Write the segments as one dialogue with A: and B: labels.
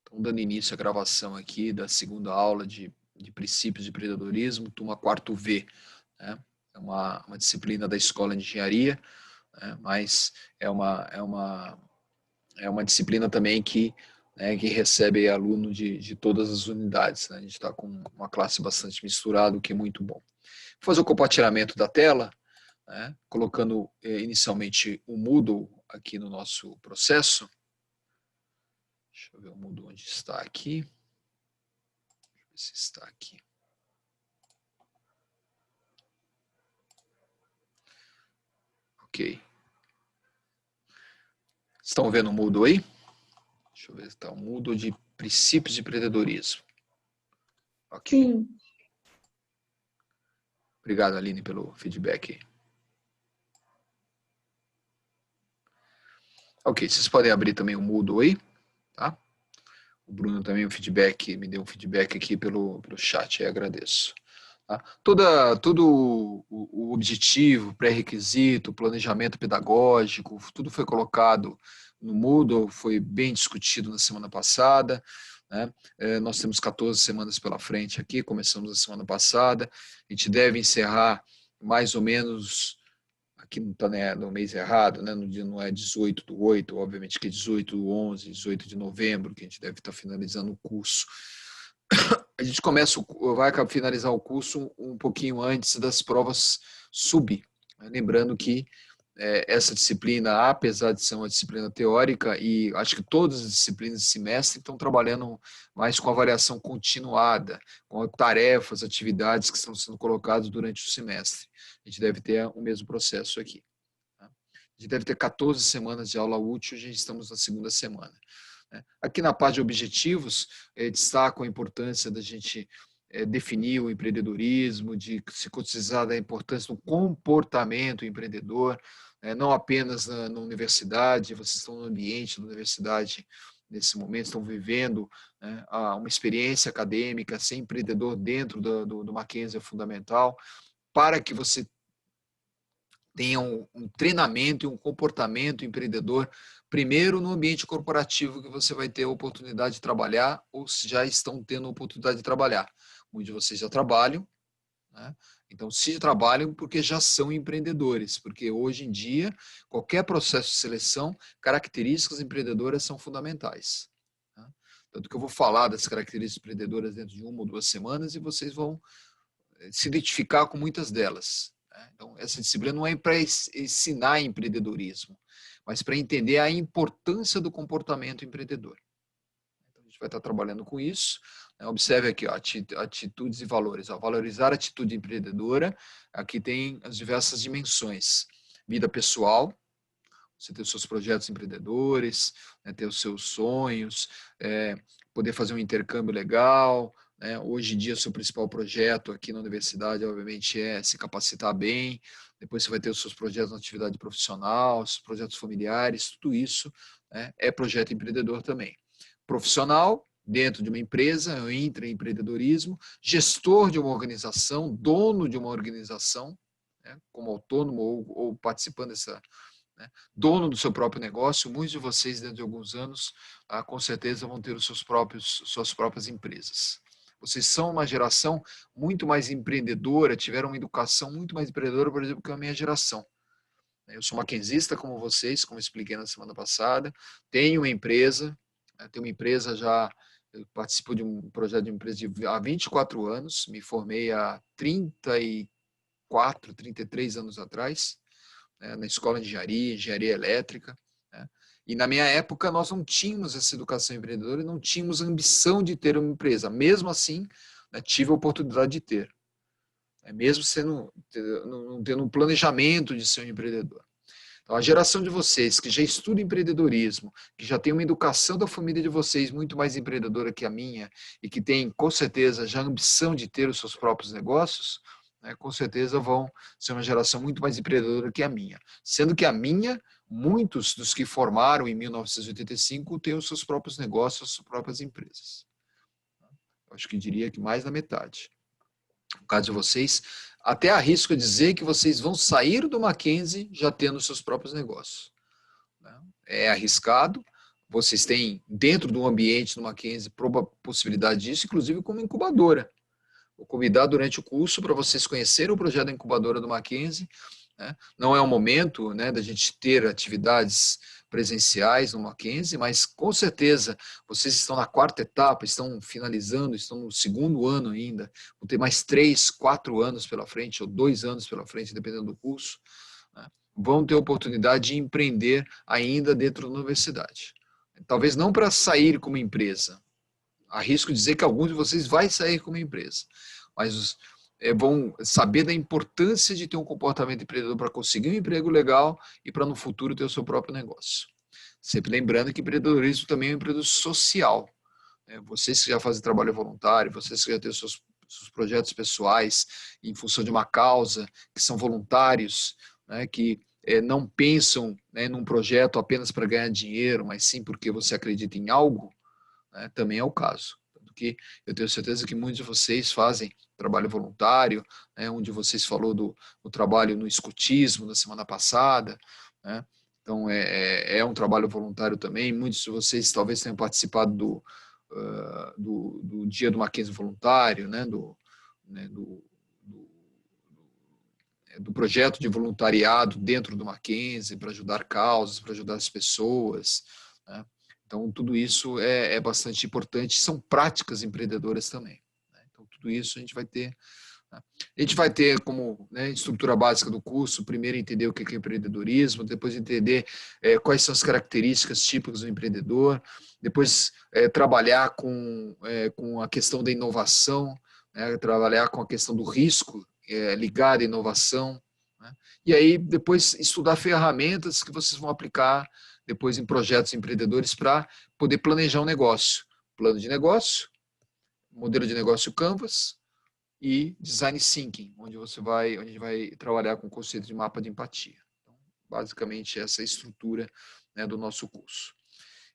A: Então, dando início à gravação aqui da segunda aula de princípios de empreendedorismo, turma 4 V, né? É uma disciplina da Escola de Engenharia, né? Mas é uma disciplina também que recebe aluno de todas as unidades, né? A gente está com uma classe bastante misturada, o que é muito bom. Vou fazer o compartilhamento da tela, né? Colocando inicialmente o Moodle aqui no nosso processo. Deixa eu ver o Moodle onde está aqui. Deixa eu ver se está aqui. Ok. Estão vendo o Moodle aí? Deixa eu ver se está o Moodle de princípios de empreendedorismo. Ok.
B: Sim.
A: Obrigado, Aline, pelo feedback. Ok, vocês podem abrir também o Moodle aí, tá? O Bruno também me deu um feedback aqui pelo chat, aí agradeço. Tá? Todo o objetivo, pré-requisito, planejamento pedagógico, tudo foi colocado no Moodle, foi bem discutido na semana passada, né? Nós temos 14 semanas pela frente aqui, começamos a semana passada, a gente deve encerrar mais ou menos, aqui não está, né, no mês errado, né, no dia não é 18/8, obviamente que é 18/11, 18 de novembro, que a gente deve estar finalizando o curso. A gente vai finalizar o curso um pouquinho antes das provas sub, né? Lembrando que essa disciplina, apesar de ser uma disciplina teórica, e acho que todas as disciplinas de semestre estão trabalhando mais com avaliação continuada, com tarefas, atividades que estão sendo colocadas durante o semestre. A gente deve ter o mesmo processo aqui. Tá? A gente deve ter 14 semanas de aula útil, já estamos na segunda semana. Aqui na parte de objetivos, destaco a importância da gente definir o empreendedorismo, de se conscientizar da importância do comportamento empreendedor, não apenas na universidade, vocês estão no ambiente da universidade nesse momento, estão vivendo, né, uma experiência acadêmica, ser empreendedor dentro do Mackenzie é fundamental, para que você tenha um treinamento e um comportamento empreendedor, primeiro no ambiente corporativo que você vai ter a oportunidade de trabalhar ou se já estão tendo a oportunidade de trabalhar. Muitos de vocês já trabalham, né? Então, se trabalham porque já são empreendedores, porque hoje em dia, qualquer processo de seleção, características empreendedoras são fundamentais. Tá? Tanto que eu vou falar das características empreendedoras dentro de 1 ou 2 semanas e vocês vão se identificar com muitas delas. Então, essa disciplina não é para ensinar empreendedorismo, mas para entender a importância do comportamento empreendedor. Então, a gente vai estar trabalhando com isso. Observe aqui, ó, atitudes e valores. Ó, valorizar a atitude empreendedora. Aqui tem as diversas dimensões. Vida pessoal, você ter os seus projetos empreendedores, né, ter os seus sonhos, poder fazer um intercâmbio legal. Hoje em dia, o seu principal projeto aqui na universidade, obviamente, é se capacitar bem. Depois você vai ter os seus projetos na atividade profissional, os projetos familiares, tudo isso, né, é projeto empreendedor também. Profissional, dentro de uma empresa, é o intraempreendedorismo. Gestor de uma organização, dono de uma organização, né, como autônomo ou participando dessa, né, dono do seu próprio negócio. Muitos de vocês, dentro de alguns anos, com certeza vão ter suas próprias empresas. Vocês são uma geração muito mais empreendedora, tiveram uma educação muito mais empreendedora, por exemplo, que a minha geração. Eu sou maquenzista como vocês, como expliquei na semana passada, tenho uma empresa, já, eu participo de um projeto de empresa há 24 anos, me formei há 34, 33 anos atrás, na escola de engenharia elétrica, né? E na minha época nós não tínhamos essa educação empreendedora e não tínhamos a ambição de ter uma empresa. Mesmo assim, né, tive a oportunidade de ter, mesmo não tendo um planejamento de ser um empreendedor. Então, a geração de vocês que já estuda empreendedorismo, que já tem uma educação da família de vocês muito mais empreendedora que a minha e que tem, com certeza, já a ambição de ter os seus próprios negócios, né, com certeza vão ser uma geração muito mais empreendedora que a minha. Sendo que a minha, muitos dos que formaram em 1985 têm os seus próprios negócios, as suas próprias empresas. Eu acho que diria que mais da metade. No caso de vocês, até arrisco dizer que vocês vão sair do Mackenzie já tendo seus próprios negócios. É arriscado, vocês têm dentro do ambiente do Mackenzie possibilidade disso, inclusive como incubadora. Vou convidar durante o curso para vocês conhecerem o projeto da incubadora do Mackenzie. Né? Não é o momento, né, da gente ter atividades presenciais no Mackenzie, mas com certeza vocês estão na quarta etapa, estão finalizando, estão no segundo ano ainda, vão ter mais 3, 4 anos pela frente, ou 2 anos pela frente, dependendo do curso, né? Vão ter oportunidade de empreender ainda dentro da universidade. Talvez não para sair como empresa, arrisco dizer que alguns de vocês vai sair como empresa, mas vão saber da importância de ter um comportamento empreendedor para conseguir um emprego legal e para no futuro ter o seu próprio negócio. Sempre lembrando que empreendedorismo também é um empreendedorismo social. Vocês que já fazem trabalho voluntário, vocês que já têm seus projetos pessoais em função de uma causa, que são voluntários, né, que não pensam, né, num projeto apenas para ganhar dinheiro, mas sim porque você acredita em algo, né, também é o caso. Tanto que eu tenho certeza que muitos de vocês fazem trabalho voluntário, né, um de vocês falou do trabalho no escotismo na semana passada, né, então é um trabalho voluntário também. Muitos de vocês talvez tenham participado do Dia do Mackenzie Voluntário, né, do projeto de voluntariado dentro do Mackenzie para ajudar causas, para ajudar as pessoas, né? Então, tudo isso é bastante importante, são práticas empreendedoras também, né? Então, tudo isso a gente vai ter, né? A gente vai ter como, né, estrutura básica do curso, primeiro entender o que é empreendedorismo, depois entender quais são as características típicas do empreendedor, depois trabalhar com a questão da inovação, né, trabalhar com a questão do risco ligado à inovação, né? E aí depois estudar ferramentas que vocês vão aplicar depois em projetos empreendedores para poder planejar um negócio. Plano de negócio, modelo de negócio Canvas e Design Thinking, onde a gente vai trabalhar com o conceito de mapa de empatia. Então, basicamente, essa é a estrutura, né, do nosso curso.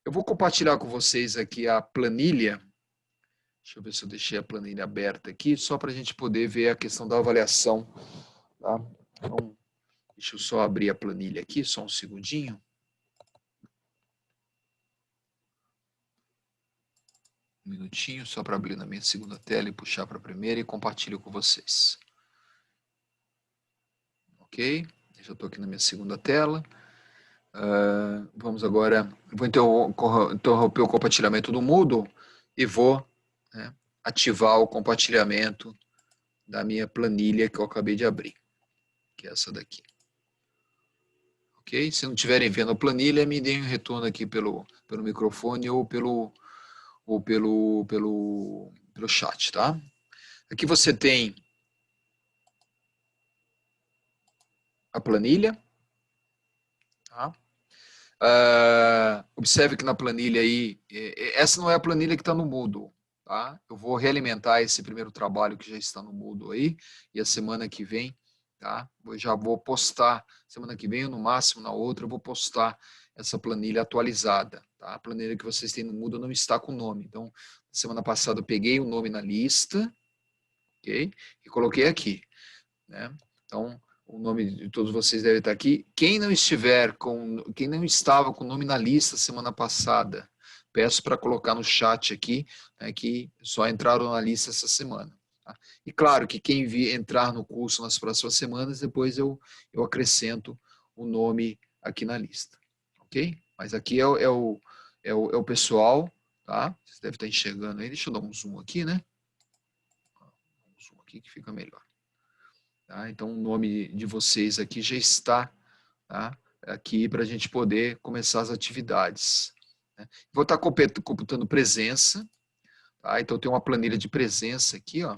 A: Eu vou compartilhar com vocês aqui a planilha. Deixa eu ver se eu deixei a planilha aberta aqui, só para a gente poder ver a questão da avaliação. Tá? Então, deixa eu só abrir a planilha aqui, só um segundinho. Um minutinho, só para abrir na minha segunda tela e puxar para a primeira e compartilho com vocês. Ok? Já estou aqui na minha segunda tela. Vamos agora, vou interromper o compartilhamento do Moodle e vou, né, ativar o compartilhamento da minha planilha que eu acabei de abrir, que é essa daqui. Ok? Se não estiverem vendo a planilha, me deem um retorno aqui pelo microfone ou pelo chat, tá? Aqui você tem a planilha, tá? Observe que na planilha aí, essa não é a planilha que está no Moodle, tá? Eu vou realimentar esse primeiro trabalho que já está no Moodle aí, e a semana que vem, tá? Eu já vou postar, semana que vem, ou no máximo na outra, eu vou postar essa planilha atualizada, tá? A planilha que vocês têm no Moodle não está com nome, então, semana passada eu peguei o nome na lista, ok? E coloquei aqui, né? Então, o nome de todos vocês deve estar aqui. Quem não estava com o nome na lista semana passada, peço para colocar no chat aqui, né, que só entraram na lista essa semana. Tá? E claro que quem entrar no curso nas próximas semanas, depois eu acrescento o nome aqui na lista. Ok? Mas aqui é o pessoal, tá? Vocês devem estar enxergando aí. Deixa eu dar um zoom aqui, né? Um zoom aqui que fica melhor. Tá? Então, o nome de vocês aqui já está, tá, aqui para a gente poder começar as atividades, né? Vou estar computando presença, tá? Então, tem uma planilha de presença aqui, ó.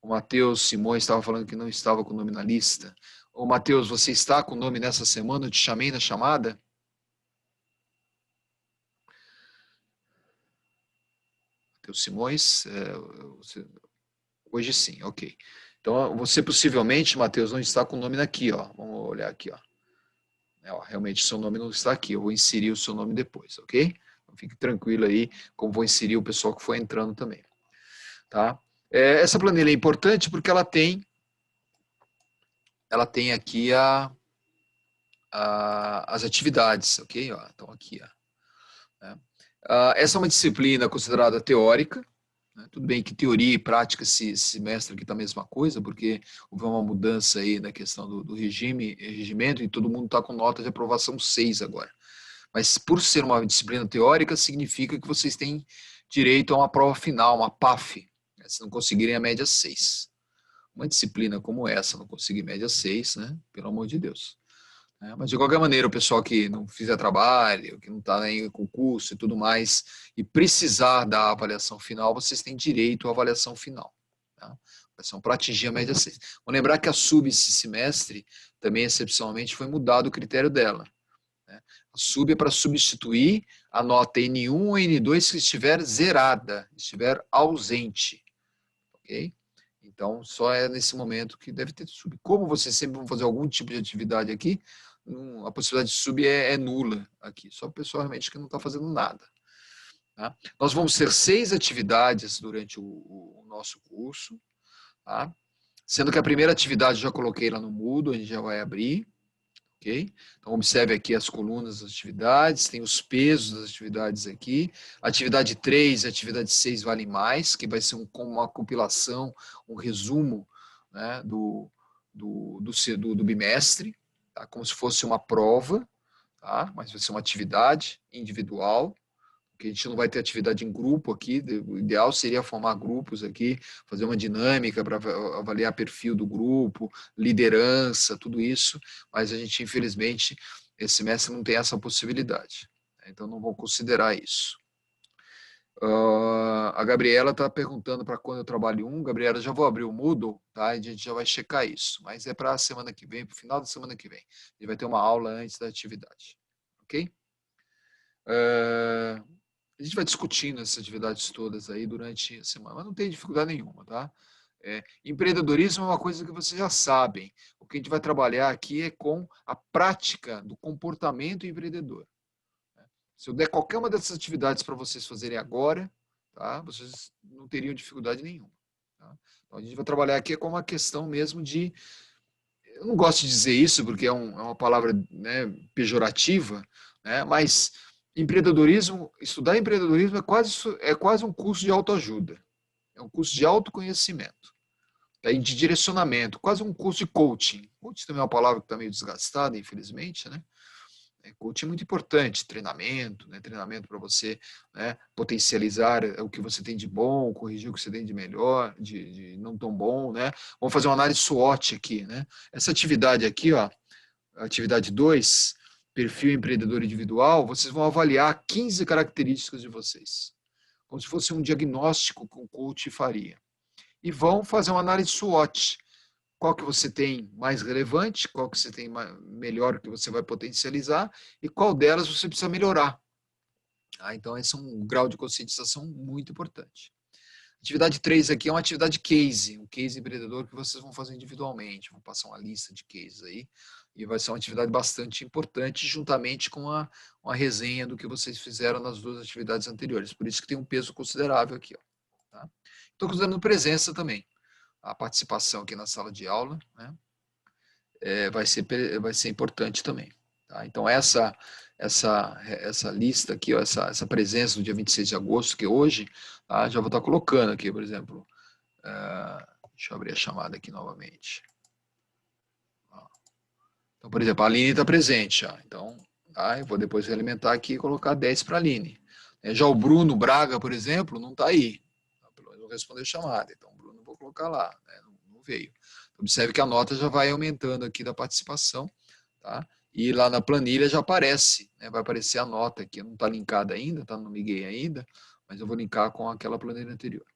A: O Matheus Simões estava falando que não estava com o nome na lista. Ô, Matheus, você está com o nome nessa semana? Eu te chamei na chamada? Matheus Simões, hoje sim, ok. Então, você possivelmente, Matheus, não está com o nome aqui, ó. Vamos olhar aqui, ó. Realmente, seu nome não está aqui. Eu vou inserir o seu nome depois, ok? Então, fique tranquilo aí, como vou inserir o pessoal que foi entrando também. Tá? Essa planilha é importante porque ela tem aqui as atividades, ok? Ó, então, aqui, ó. Essa é uma disciplina considerada teórica, né? Tudo bem que teoria e prática esse semestre aqui está a mesma coisa, porque houve uma mudança aí na questão do regimento, e todo mundo está com nota de aprovação 6 agora. Mas por ser uma disciplina teórica, significa que vocês têm direito a uma prova final, uma PAF, né? Se não conseguirem a média 6. Uma disciplina como essa, não conseguir média 6, né? Pelo amor de Deus. Mas, de qualquer maneira, o pessoal que não fizer trabalho, que não está em concurso e tudo mais, e precisar da avaliação final, vocês têm direito à avaliação final. Tá? Avaliação para atingir a média 6. Vou lembrar que a SUB esse semestre, também excepcionalmente, foi mudado o critério dela. Né? A SUB é para substituir a nota N1 ou N2 que estiver zerada, estiver ausente. Ok? Então, só é nesse momento que deve ter SUB. Como vocês sempre vão fazer algum tipo de atividade aqui, a possibilidade de SUB é nula aqui. Só o pessoal realmente que não está fazendo nada. Tá? Nós vamos ter 6 atividades durante o nosso curso. Tá? Sendo que a primeira atividade eu já coloquei lá no Moodle, a gente já vai abrir. Ok? Então, observe aqui as colunas das atividades, tem os pesos das atividades aqui. Atividade 3 e atividade 6 valem mais, que vai ser uma compilação, um resumo, né, do bimestre, tá? Como se fosse uma prova, tá? Mas vai ser uma atividade individual, que a gente não vai ter atividade em grupo aqui, o ideal seria formar grupos aqui, fazer uma dinâmica para avaliar perfil do grupo, liderança, tudo isso, mas a gente, infelizmente, esse semestre não tem essa possibilidade. Então, não vou considerar isso. A Gabriela está perguntando para quando eu trabalho Gabriela, já vou abrir o Moodle, tá? E a gente já vai checar isso, mas é para a semana que vem, para o final da semana que vem. A gente vai ter uma aula antes da atividade, ok? A gente vai discutindo essas atividades todas aí durante a semana, mas não tem dificuldade nenhuma, tá? Empreendedorismo é uma coisa que vocês já sabem. O que a gente vai trabalhar aqui é com a prática do comportamento empreendedor. Né? Se eu der qualquer uma dessas atividades para vocês fazerem agora, tá? Vocês não teriam dificuldade nenhuma. Tá? Então, a gente vai trabalhar aqui com uma questão mesmo de... Eu não gosto de dizer isso porque é uma palavra, né, pejorativa, né, mas empreendedorismo, estudar empreendedorismo é quase um curso de autoajuda, é um curso de autoconhecimento, de direcionamento, quase um curso de coaching. Coaching também é uma palavra que está meio desgastada, infelizmente, né? Coaching é muito importante, treinamento, né? Treinamento para você, né, potencializar o que você tem de bom, corrigir o que você tem de melhor, de não tão bom, né? Vamos fazer uma análise SWOT aqui, né? Essa atividade aqui, ó, atividade 2, perfil empreendedor individual, vocês vão avaliar 15 características de vocês, como se fosse um diagnóstico que o coach faria. E vão fazer uma análise SWOT. Qual que você tem mais relevante, qual que você tem melhor que você vai potencializar e qual delas você precisa melhorar. Então, esse é um grau de conscientização muito importante. Atividade 3 aqui é uma atividade case, um case empreendedor que vocês vão fazer individualmente. Vou passar uma lista de cases aí e vai ser uma atividade bastante importante juntamente com uma resenha do que vocês fizeram nas 2 atividades anteriores. Por isso que tem um peso considerável aqui. Tá? Estou considerando presença também. A participação aqui na sala de aula, né, vai ser importante também. Tá? Então, essa lista aqui, ó, essa presença do dia 26 de agosto, que é hoje, tá? Já vou estar colocando aqui, por exemplo. Deixa eu abrir a chamada aqui novamente. Então, por exemplo, a Aline está presente. Ó. Então, tá? Eu vou depois realimentar aqui e colocar 10 para a Aline. Já o Bruno Braga, por exemplo, não está aí. Pelo menos não respondeu a chamada. Então, o Bruno vou colocar lá. Né? Não veio. Então, observe que a nota já vai aumentando aqui da participação. Tá? E lá na planilha já aparece. Né? Vai aparecer a nota aqui. Não está linkada ainda, tá? Não liguei ainda. Mas eu vou linkar com aquela planilha anterior.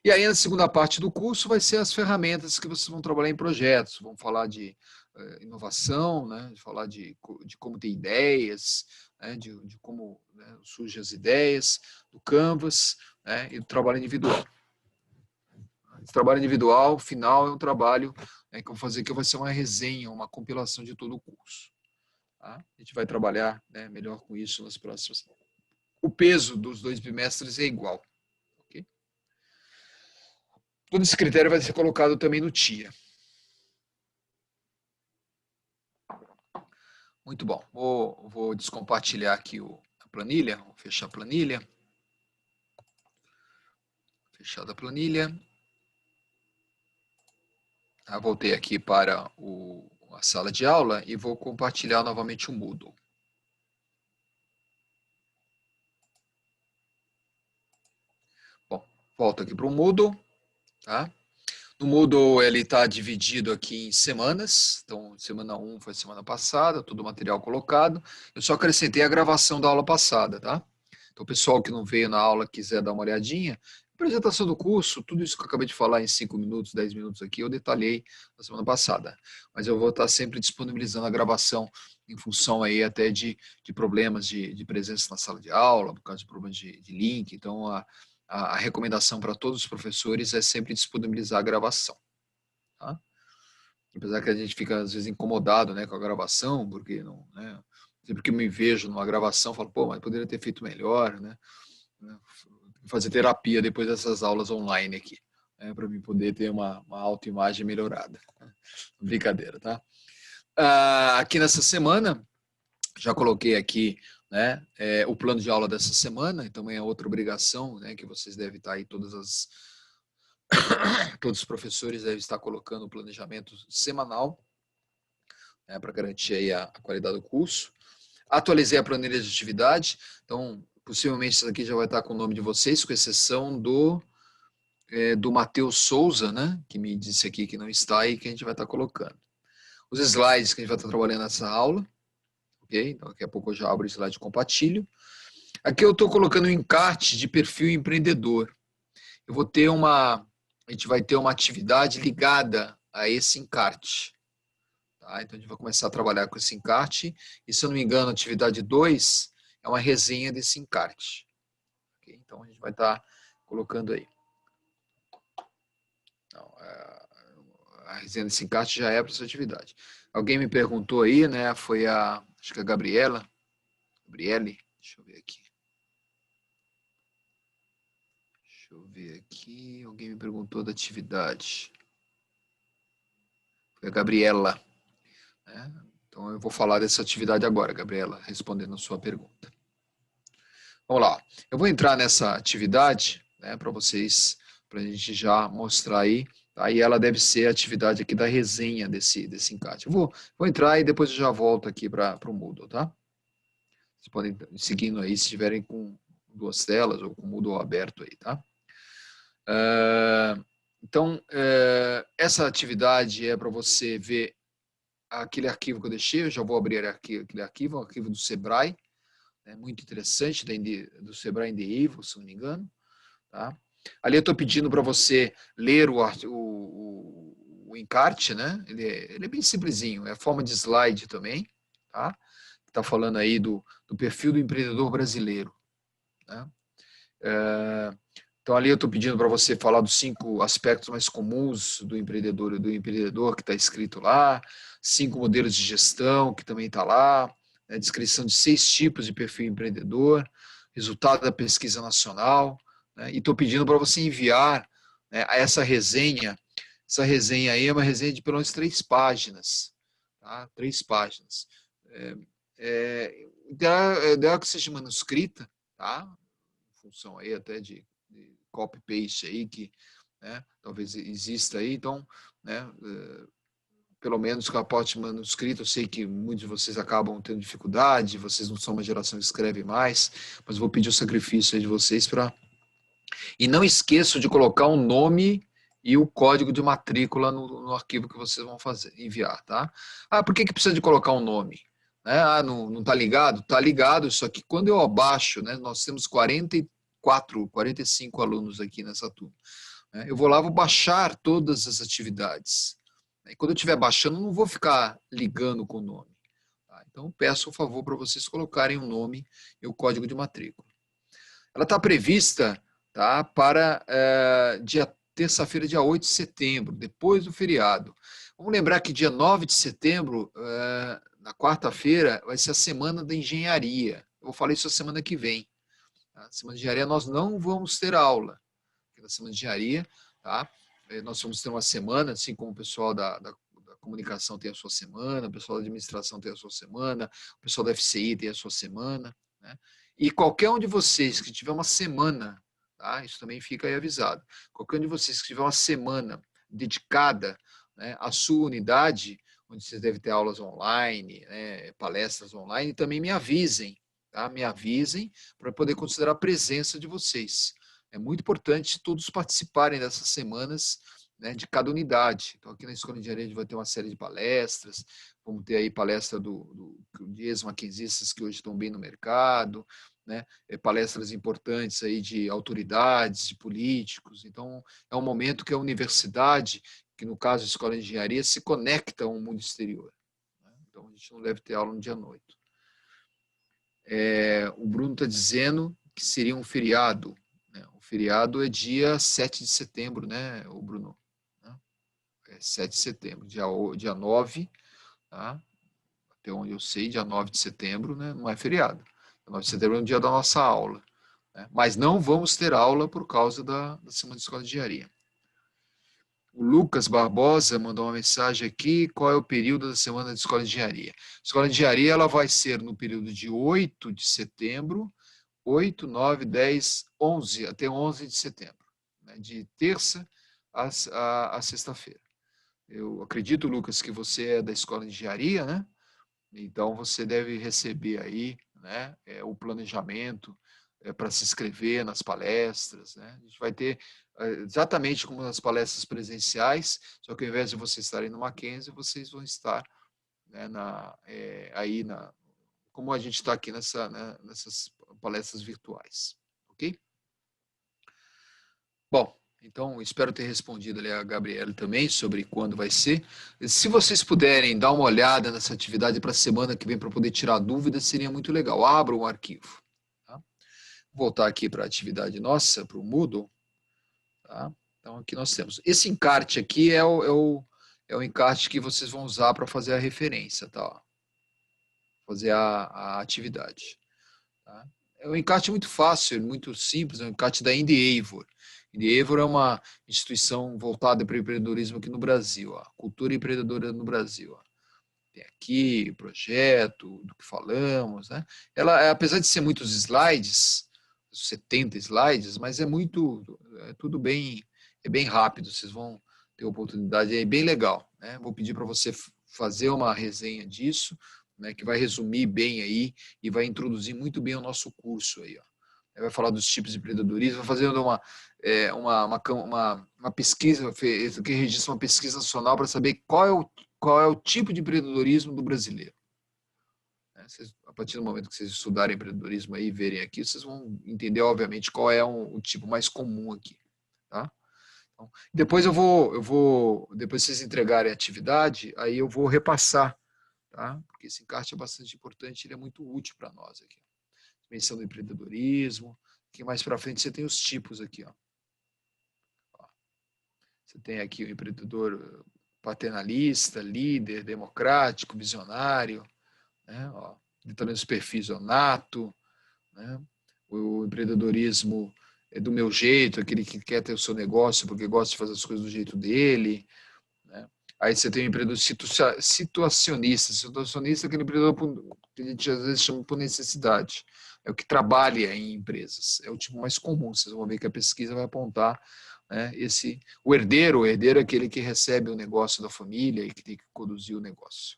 A: E aí, na segunda parte do curso, vai ser as ferramentas que vocês vão trabalhar em projetos. Vão falar de inovação, né? De falar de como ter ideias, né? de como, né, surgem as ideias, do Canvas, né? E do trabalho individual. Esse trabalho individual, final, é um trabalho, né, que eu vou fazer, que vai ser uma resenha, uma compilação de todo o curso. Tá? A gente vai trabalhar, né, melhor com isso nas próximas. O peso dos 2 bimestres é igual. Okay? Todo esse critério vai ser colocado também no TIA. Muito bom. Vou descompartilhar aqui a planilha, vou fechar a planilha. Fechada a planilha. Voltei aqui para a sala de aula e vou compartilhar novamente o Moodle. Bom, volto aqui para o Moodle. Tá? No Moodle ele está dividido aqui em semanas. Então, semana 1 foi semana passada, todo o material colocado. Eu só acrescentei a gravação da aula passada, tá? Então, o pessoal que não veio na aula quiser dar uma olhadinha, apresentação do curso, tudo isso que eu acabei de falar em 5 minutos, 10 minutos aqui, eu detalhei na semana passada. Mas eu vou estar sempre disponibilizando a gravação em função aí até de problemas de presença na sala de aula, por causa de problemas de link. Então, a recomendação para todos os professores é sempre disponibilizar a gravação. Tá? Apesar que a gente fica, às vezes, incomodado, né, com a gravação, porque não, né, sempre que eu me vejo numa gravação, eu falo, pô, mas poderia ter feito melhor, né? Fazer terapia depois dessas aulas online aqui, né, para mim poder ter uma autoimagem melhorada. Brincadeira, tá? Aqui nessa semana, já coloquei aqui, né, o plano de aula dessa semana, e também é outra obrigação, né, que vocês devem estar aí, todos os professores devem estar colocando o planejamento semanal, né, para garantir aí a qualidade do curso. Atualizei a planilha de atividade, então possivelmente isso aqui já vai estar com o nome de vocês, com exceção do Matheus Souza, né, que me disse aqui que não está aí, que a gente vai estar colocando. Os slides que a gente vai estar trabalhando nessa aula, ok? Então daqui a pouco eu já abro o slide e compartilho. Aqui eu estou colocando um encarte de perfil empreendedor. A gente vai ter uma atividade ligada a esse encarte. Tá? Então a gente vai começar a trabalhar com esse encarte, e se eu não me engano, a atividade 2 é uma resenha desse encarte. Okay? Então a gente vai estar colocando aí. Não, a resenha desse encarte já é para essa atividade. Alguém me perguntou aí, né? Foi acho que a Gabriele, deixa eu ver aqui. Alguém me perguntou da atividade. Foi a Gabriela. Né? Então eu vou falar dessa atividade agora, Gabriela, respondendo a sua pergunta. Vamos lá. Eu vou entrar nessa atividade, né, para vocês, para a gente já mostrar aí. Tá? E ela deve ser a atividade aqui da resenha desse encarte. Eu vou entrar e depois eu já volto aqui para o Moodle, tá? Vocês podem ir seguindo aí, se estiverem com 2 telas ou com o Moodle aberto aí, tá? Então, essa atividade é para você ver aquele arquivo que eu deixei. Eu já vou abrir aquele arquivo, o arquivo do Sebrae, né, muito interessante, do Sebrae Endeavor, se não me engano. Tá? Ali eu estou pedindo para você ler o encarte, né? Ele é bem simplesinho, é forma de slide também, tá? Está falando aí do perfil do empreendedor brasileiro. Né? Então ali eu estou pedindo para você falar dos 5 aspectos mais comuns do empreendedor que está escrito lá, 5 modelos de gestão que também está lá, né? Descrição de 6 tipos de perfil empreendedor, resultado da pesquisa nacional, né? E estou pedindo para você enviar, né, essa resenha. Essa resenha aí é uma resenha de pelo menos 3 páginas, tá? 3 páginas. Ideal que seja manuscrita, tá? Em função aí até de copy-paste aí, que, né, talvez exista aí. Então, né, pelo menos com a parte manuscrita, eu sei que muitos de vocês acabam tendo dificuldade, vocês não são uma geração que escreve mais, mas vou pedir o sacrifício aí de vocês para... E não esqueçam de colocar um nome e o código de matrícula no arquivo que vocês vão enviar, tá? Por que precisa de colocar um nome? Né? Não tá ligado? Tá ligado, só que quando eu abaixo, né, nós temos 45 alunos aqui nessa turma. Né? Eu vou lá, vou baixar todas as atividades. E quando eu estiver baixando, eu não vou ficar ligando com o nome. Tá? Então, peço um favor para vocês colocarem o nome e o código de matrícula. Ela está prevista, tá, para terça-feira, dia 8 de setembro, depois do feriado. Vamos lembrar que dia 9 de setembro, na quarta-feira, vai ser a Semana da Engenharia. Eu vou falar isso a semana que vem. Tá? Semana de Engenharia nós não vamos ter aula. Na Semana de Engenharia, tá? Nós vamos ter uma semana, assim como o pessoal da comunicação tem a sua semana, o pessoal da administração tem a sua semana, o pessoal da FCI tem a sua semana, né? E qualquer um de vocês que tiver uma semana, tá? Isso também fica aí avisado. Qualquer um de vocês que tiver uma semana dedicada, né, à sua unidade, onde vocês devem ter aulas online, né, palestras online, também me avisem, tá? Me avisem para poder considerar a presença de vocês. É muito importante todos participarem dessas semanas, né, de cada unidade. Então, aqui na Escola de Engenharia, a gente vai ter uma série de palestras, vamos ter aí palestra de ex-maquinzistas que hoje estão bem no mercado, né, palestras importantes aí de autoridades, de políticos. Então, é um momento que a universidade, que no caso a Escola de Engenharia, se conecta ao mundo exterior. Né? Então, a gente não deve ter aula no dia 8. O Bruno está dizendo que seria um feriado. Né? O feriado é dia 7 de setembro, né, o Bruno? 7 de setembro, dia 9, tá? Até onde eu sei, dia 9 de setembro, né? Não é feriado. Dia 9 de setembro é o dia da nossa aula. Né? Mas não vamos ter aula por causa da Semana de Escola de Engenharia. O Lucas Barbosa mandou uma mensagem aqui, qual é o período da Semana de Escola de Engenharia? A Escola de Engenharia ela vai ser no período de 8 de setembro, 8, 9, 10, 11, até 11 de setembro, né? De terça a sexta-feira. Eu acredito, Lucas, que você é da Escola de Engenharia, né? Então, você deve receber aí, né, o planejamento para se inscrever nas palestras. Né? A gente vai ter exatamente como nas palestras presenciais, só que ao invés de vocês estarem no Mackenzie, vocês vão estar, né, como a gente está aqui né, nessas palestras virtuais. Ok? Bom, então espero ter respondido ali a Gabriela também sobre quando vai ser. Se vocês puderem dar uma olhada nessa atividade para a semana que vem para poder tirar dúvidas, seria muito legal. Abra um arquivo. Tá? Vou voltar aqui para a atividade nossa, para o Moodle. Tá? Então aqui nós temos. Esse encarte aqui é o encarte que vocês vão usar para fazer a referência, tá? Fazer a atividade. Tá? É um encarte muito fácil, muito simples, é um encarte da Endeavor. Endeavor é uma instituição voltada para o empreendedorismo aqui no Brasil, ó. Cultura empreendedora no Brasil. Ó. Tem aqui o projeto, do que falamos. Né? Ela, apesar de ser muitos slides, 70 slides, mas tudo bem, é bem rápido, vocês vão ter oportunidade, é bem legal. Né? Vou pedir para você fazer uma resenha disso, né, que vai resumir bem aí e vai introduzir muito bem o nosso curso aí. Ó. Vai falar dos tipos de empreendedorismo, vai fazer uma pesquisa, que registra uma pesquisa nacional para saber qual é o tipo de empreendedorismo do brasileiro. A partir do momento que vocês estudarem empreendedorismo aí e verem aqui, vocês vão entender, obviamente, qual é o tipo mais comum aqui. Tá? Então, depois depois que vocês entregarem a atividade, aí eu vou repassar, tá? Porque esse encarte é bastante importante, ele é muito útil para nós aqui. Dimensão do empreendedorismo, que mais para frente você tem os tipos aqui, ó. Você tem aqui o empreendedor paternalista, líder, democrático, visionário, né? Ó, detalhando os perfis nato, né? O empreendedorismo é do meu jeito, aquele que quer ter o seu negócio porque gosta de fazer as coisas do jeito dele, né? Aí você tem o empreendedor situacionista. Situacionista é aquele empreendedor que a gente às vezes chama por necessidade. É o que trabalha em empresas. É o tipo mais comum. Vocês vão ver que a pesquisa vai apontar, né, o herdeiro é aquele que recebe o negócio da família e que tem que conduzir o negócio.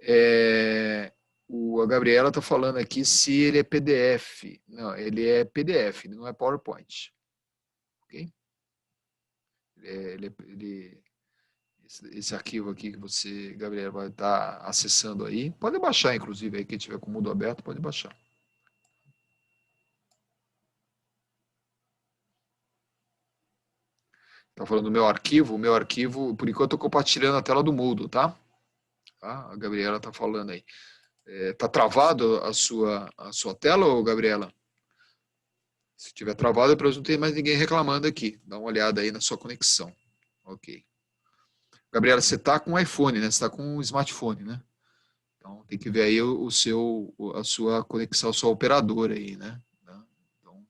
A: A Gabriela está falando aqui se ele é PDF. Não, ele é PDF, ele não é PowerPoint. Ok? Esse arquivo aqui que você, Gabriela, vai estar acessando aí. Pode baixar, inclusive, aí quem tiver com o Moodle aberto, pode baixar. Está falando do meu arquivo. O meu arquivo, por enquanto, eu estou compartilhando a tela do Moodle, tá? A Gabriela está falando aí. Está travado a sua tela, ou, Gabriela? Se estiver travado, é para não ter mais ninguém reclamando aqui. Dá uma olhada aí na sua conexão. Ok. Gabriela, você está com um iPhone, né? Você está com um smartphone, né? Então tem que ver aí a sua conexão, a sua operadora aí, né? Então,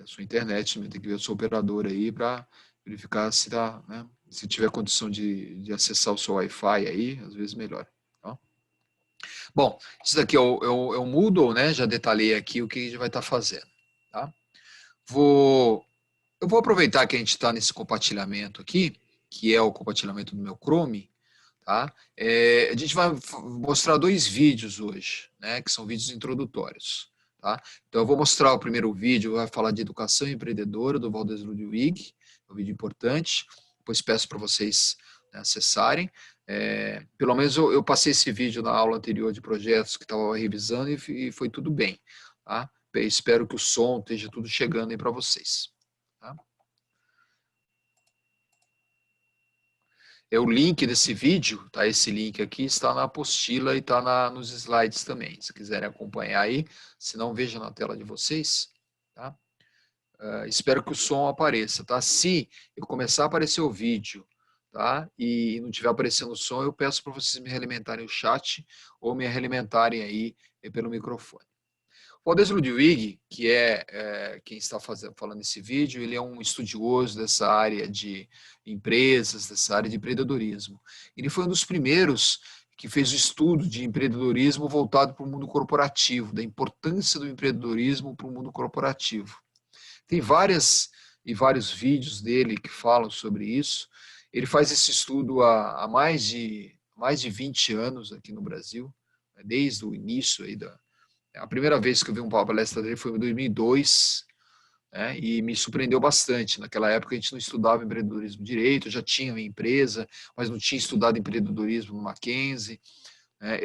A: a sua internet também tem que ver a sua operadora aí para verificar se tá, né? Se tiver condição de acessar o seu Wi-Fi aí, às vezes melhor. Tá? Bom, isso daqui é o Moodle, né? Já detalhei aqui o que a gente vai estar fazendo, tá? Eu vou aproveitar que a gente está nesse compartilhamento aqui, que é o compartilhamento do meu Chrome, tá? A gente vai mostrar dois vídeos hoje, né? Que são vídeos introdutórios, tá? Então eu vou mostrar o primeiro vídeo, vai falar de educação empreendedora do Valdes Ludwig, é um vídeo importante. Depois peço para vocês, né, acessarem. Pelo menos eu passei esse vídeo na aula anterior de projetos que estava revisando e foi tudo bem, tá? Espero que o som esteja tudo chegando aí para vocês. Tá? O link desse vídeo, tá? Esse link aqui está na apostila e está nos slides também, se quiserem acompanhar aí. Se não, veja na tela de vocês. Tá? Espero que o som apareça. Tá? Se eu começar a aparecer o vídeo, tá? E não estiver aparecendo o som, eu peço para vocês me realimentarem o chat ou me realimentarem aí pelo microfone. O Valdes Ludwig, que é quem está falando esse vídeo, ele é um estudioso dessa área de empresas, dessa área de empreendedorismo. Ele foi um dos primeiros que fez o estudo de empreendedorismo voltado para o mundo corporativo, da importância do empreendedorismo para o mundo corporativo. Tem vários vídeos dele que falam sobre isso. Ele faz esse estudo há mais de 20 anos aqui no Brasil, desde o início aí a primeira vez que eu vi uma palestra dele foi em 2002, né, e me surpreendeu bastante. Naquela época a gente não estudava empreendedorismo direito, eu já tinha minha empresa, mas não tinha estudado empreendedorismo no Mackenzie. Né,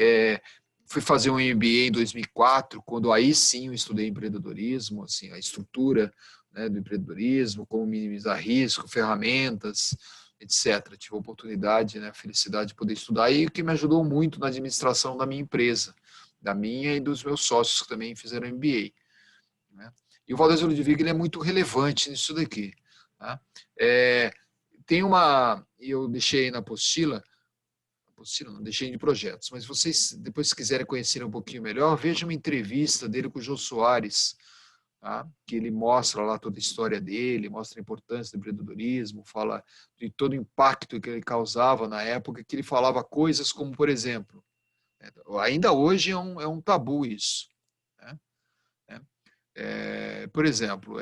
A: fui fazer um MBA em 2004, quando aí sim eu estudei empreendedorismo, assim, a estrutura, né, do empreendedorismo, como minimizar risco, ferramentas, etc. Tive a oportunidade, né, a felicidade de poder estudar e o que me ajudou muito na administração da minha empresa, da minha e dos meus sócios que também fizeram MBA. Né? E o Valdes Ludwig ele é muito relevante nisso daqui. Tá? Tem eu deixei na apostila não, deixei de projetos, mas vocês, depois se quiserem conhecer um pouquinho melhor, vejam uma entrevista dele com o Jô Soares, tá? Que ele mostra lá toda a história dele, mostra a importância do empreendedorismo, fala de todo o impacto que ele causava na época, que ele falava coisas como, por exemplo, ainda hoje é um tabu isso. Né? Por exemplo,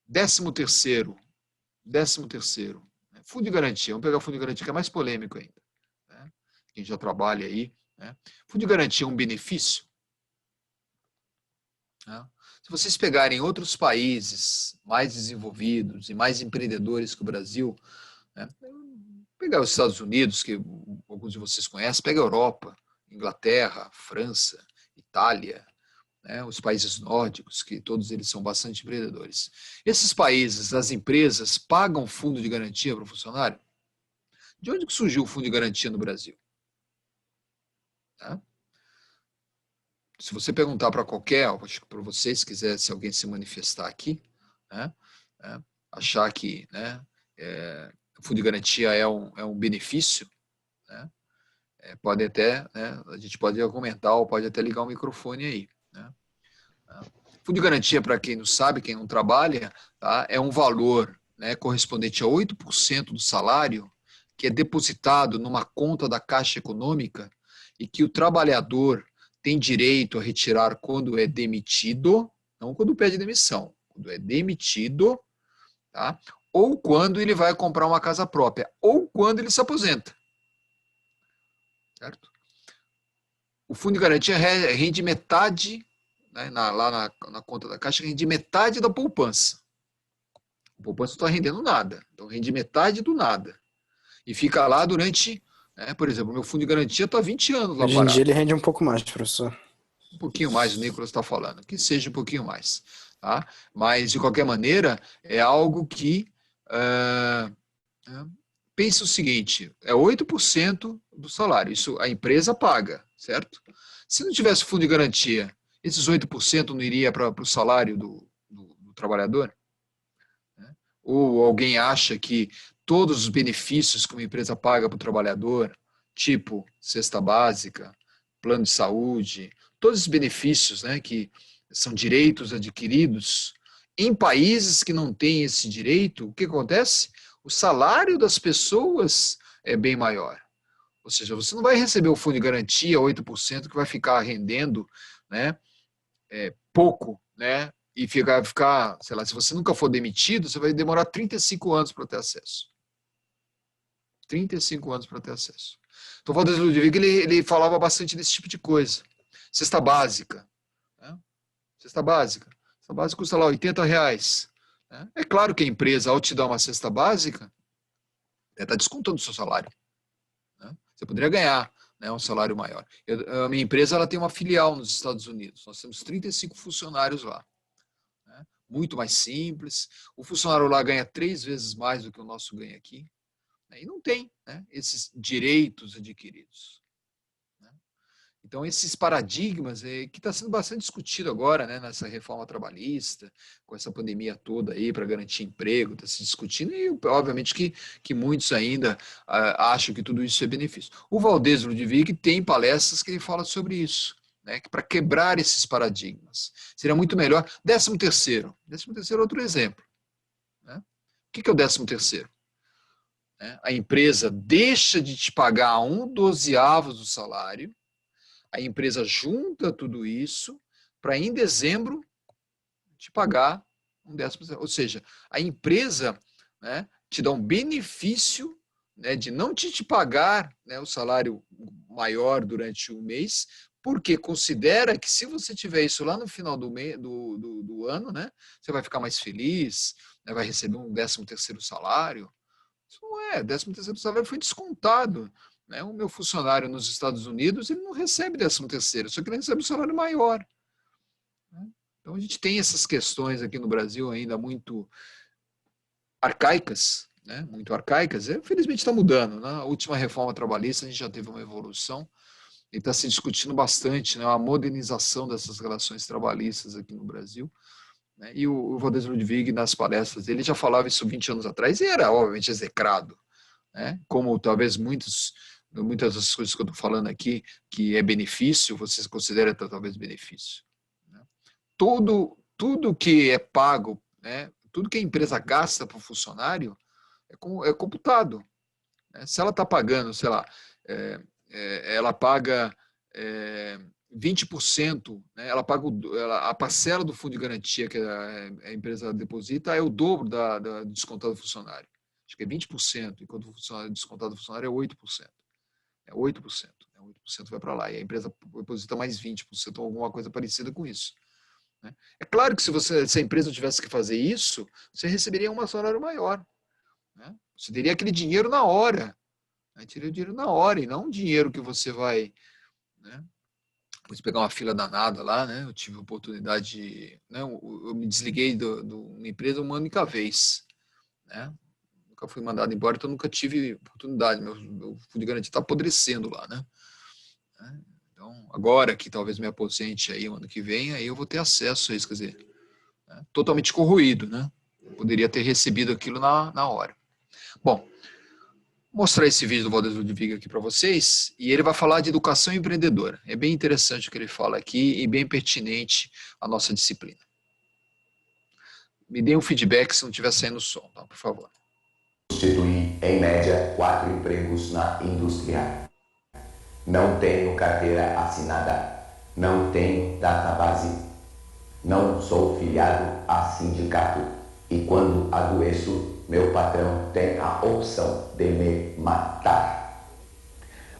A: 13º, né? Fundo de garantia, vamos pegar o fundo de garantia que é mais polêmico ainda. Né? Quem já trabalha aí. Né? Fundo de garantia é um benefício? Né? Se vocês pegarem outros países mais desenvolvidos e mais empreendedores que o Brasil, né? Pegar os Estados Unidos, que alguns de vocês conhecem, pega a Europa, Inglaterra, França, Itália, né, os países nórdicos, que todos eles são bastante empreendedores. Esses países, as empresas pagam fundo de garantia para o funcionário? De onde que surgiu o fundo de garantia no Brasil? Tá? Se você perguntar para para vocês, se quiser, se alguém se manifestar aqui, né, achar que, né, o fundo de garantia é um benefício, né, pode até, né, a gente pode argumentar ou pode até ligar o microfone aí. Né? Fundo de garantia, para quem não sabe, quem não trabalha, tá, é um valor, né, correspondente a 8% do salário que é depositado numa conta da Caixa Econômica e que o trabalhador tem direito a retirar quando é demitido, não quando pede demissão, quando é demitido, tá? Ou quando ele vai comprar uma casa própria, ou quando ele se aposenta. Certo? O fundo de garantia rende metade, né, lá na conta da Caixa, rende metade da poupança. A poupança não está rendendo nada, então rende metade do nada. E fica lá durante, né, por exemplo, meu fundo de garantia está 20 anos lá
B: Hoje em dia
A: parado.
B: ele rende um pouco mais, professor.
A: Um pouquinho mais, o Nicolas está falando, que seja um pouquinho mais. Tá? Mas, de qualquer maneira, é algo que. Pense o seguinte: é 8% do salário, isso a empresa paga, certo? Se não tivesse fundo de garantia, esses 8% não iria para o salário do trabalhador? Né? Ou alguém acha que todos os benefícios que uma empresa paga para o trabalhador, tipo cesta básica, plano de saúde, todos os benefícios, né, que são direitos adquiridos, em países que não têm esse direito, o que acontece? O salário das pessoas é bem maior. Ou seja, você não vai receber o fundo de garantia 8% que vai ficar rendendo, né, pouco, né, e ficar, sei lá, se você nunca for demitido, você vai demorar 35 anos para ter acesso. 35 anos para ter acesso. Então, o Valdez Ludwig, ele falava bastante desse tipo de coisa. Cesta básica. Né? Cesta básica. Cesta básica custa lá R$ 80. Né? É claro que a empresa, ao te dar uma cesta básica, está descontando o seu salário. Né? Você poderia ganhar, né, um salário maior. A minha empresa, ela tem uma filial nos Estados Unidos. Nós temos 35 funcionários lá. Né? Muito mais simples. O funcionário lá ganha 3 vezes mais do que o nosso ganha aqui. E não tem, né, esses direitos adquiridos. Né? Então, esses paradigmas que está sendo bastante discutido agora, né, nessa reforma trabalhista, com essa pandemia toda aí para garantir emprego, está se discutindo, e obviamente que muitos ainda acham que tudo isso é benefício. O Valdez Ludwig tem palestras que ele fala sobre isso, né, para quebrar esses paradigmas. Seria muito melhor. 13º. 13º é outro exemplo. Né? O que é o 13º? A empresa deixa de te pagar 1/12 do salário, a empresa junta tudo isso para em dezembro te pagar 1/10. Ou seja, a empresa, né, te dá um benefício, né, de não te pagar, né, o salário maior durante o mês, porque considera que se você tiver isso lá no final do ano, né, você vai ficar mais feliz, né, vai receber um 13º salário. Isso não é, 13º salário foi descontado. Né? O meu funcionário nos Estados Unidos, ele não recebe 13º, só que ele recebe um salário maior. Né? Então a gente tem essas questões aqui no Brasil ainda muito arcaicas, né? Muito arcaicas. Infelizmente está mudando. Na última reforma trabalhista a gente já teve uma evolução e está se discutindo bastante, né, a modernização dessas relações trabalhistas aqui no Brasil. Né? E o Valdez Ludwig, nas palestras dele, já falava isso 20 anos atrás e era, obviamente, execrado. Né? Como talvez muitas das coisas que eu estou falando aqui, que é benefício, você considera talvez benefício. Né? Tudo que é pago, né? Tudo que a empresa gasta para o funcionário é computado. Né? Se ela está pagando, sei lá, ela paga 20%, né? Ela paga a parcela do fundo de garantia que a empresa deposita é o dobro da descontado do funcionário. Acho que é 20%, enquanto o descontado do funcionário é 8%. É 8%. 8% vai para lá. E a empresa deposita mais 20%, ou alguma coisa parecida com isso. Né? É claro que se a empresa tivesse que fazer isso, você receberia um salário maior. Né? Você teria aquele dinheiro na hora. Né? Teria o dinheiro na hora, e não um dinheiro que você vai... Né? Depois pegar uma fila danada lá, né? Eu tive a oportunidade de... Né? Eu me desliguei da empresa uma única vez. Né? Nunca fui mandado embora, então nunca tive oportunidade. Meu fundo de garantia está apodrecendo lá, né? Então, agora que talvez me aposente aí, ano que vem, aí eu vou ter acesso a isso, quer dizer, né? Totalmente corroído, né? Eu poderia ter recebido aquilo na hora. Bom, vou mostrar esse vídeo do Valdez Ludwig aqui para vocês, e ele vai falar de educação empreendedora. É bem interessante o que ele fala aqui e bem pertinente à nossa disciplina. Me dê um feedback se não estiver saindo o som, tá? Por favor.
B: Constitui, em média, 4 empregos na indústria. Não tenho carteira assinada. Não tenho database. Não sou filiado a sindicato. E quando adoeço, meu patrão tem a opção de me matar.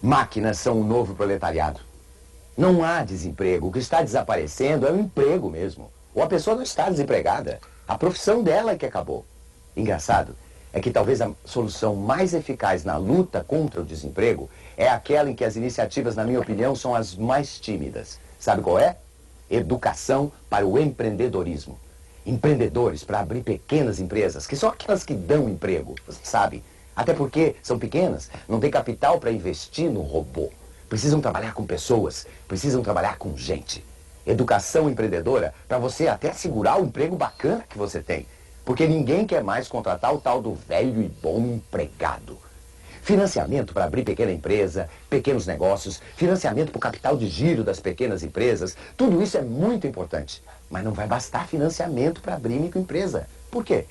B: Máquinas são o novo proletariado. Não há desemprego. O que está desaparecendo é o emprego mesmo. Ou a pessoa não está desempregada. A profissão dela é que acabou. Engraçado é que talvez a solução mais eficaz na luta contra o desemprego é aquela em que as iniciativas, na minha opinião, são as mais tímidas. Sabe qual é? Educação para o empreendedorismo. Empreendedores para abrir pequenas empresas, que são aquelas que dão emprego, você sabe. Até porque são pequenas, não tem capital para investir no robô. Precisam trabalhar com pessoas, precisam trabalhar com gente. Educação empreendedora para você até segurar o emprego bacana que você tem. Porque ninguém quer mais contratar o tal do velho e bom empregado. Financiamento para abrir pequena empresa, pequenos negócios, financiamento para o capital de giro das pequenas empresas, tudo isso é muito importante. Mas não vai bastar financiamento para abrir microempresa. Por quê?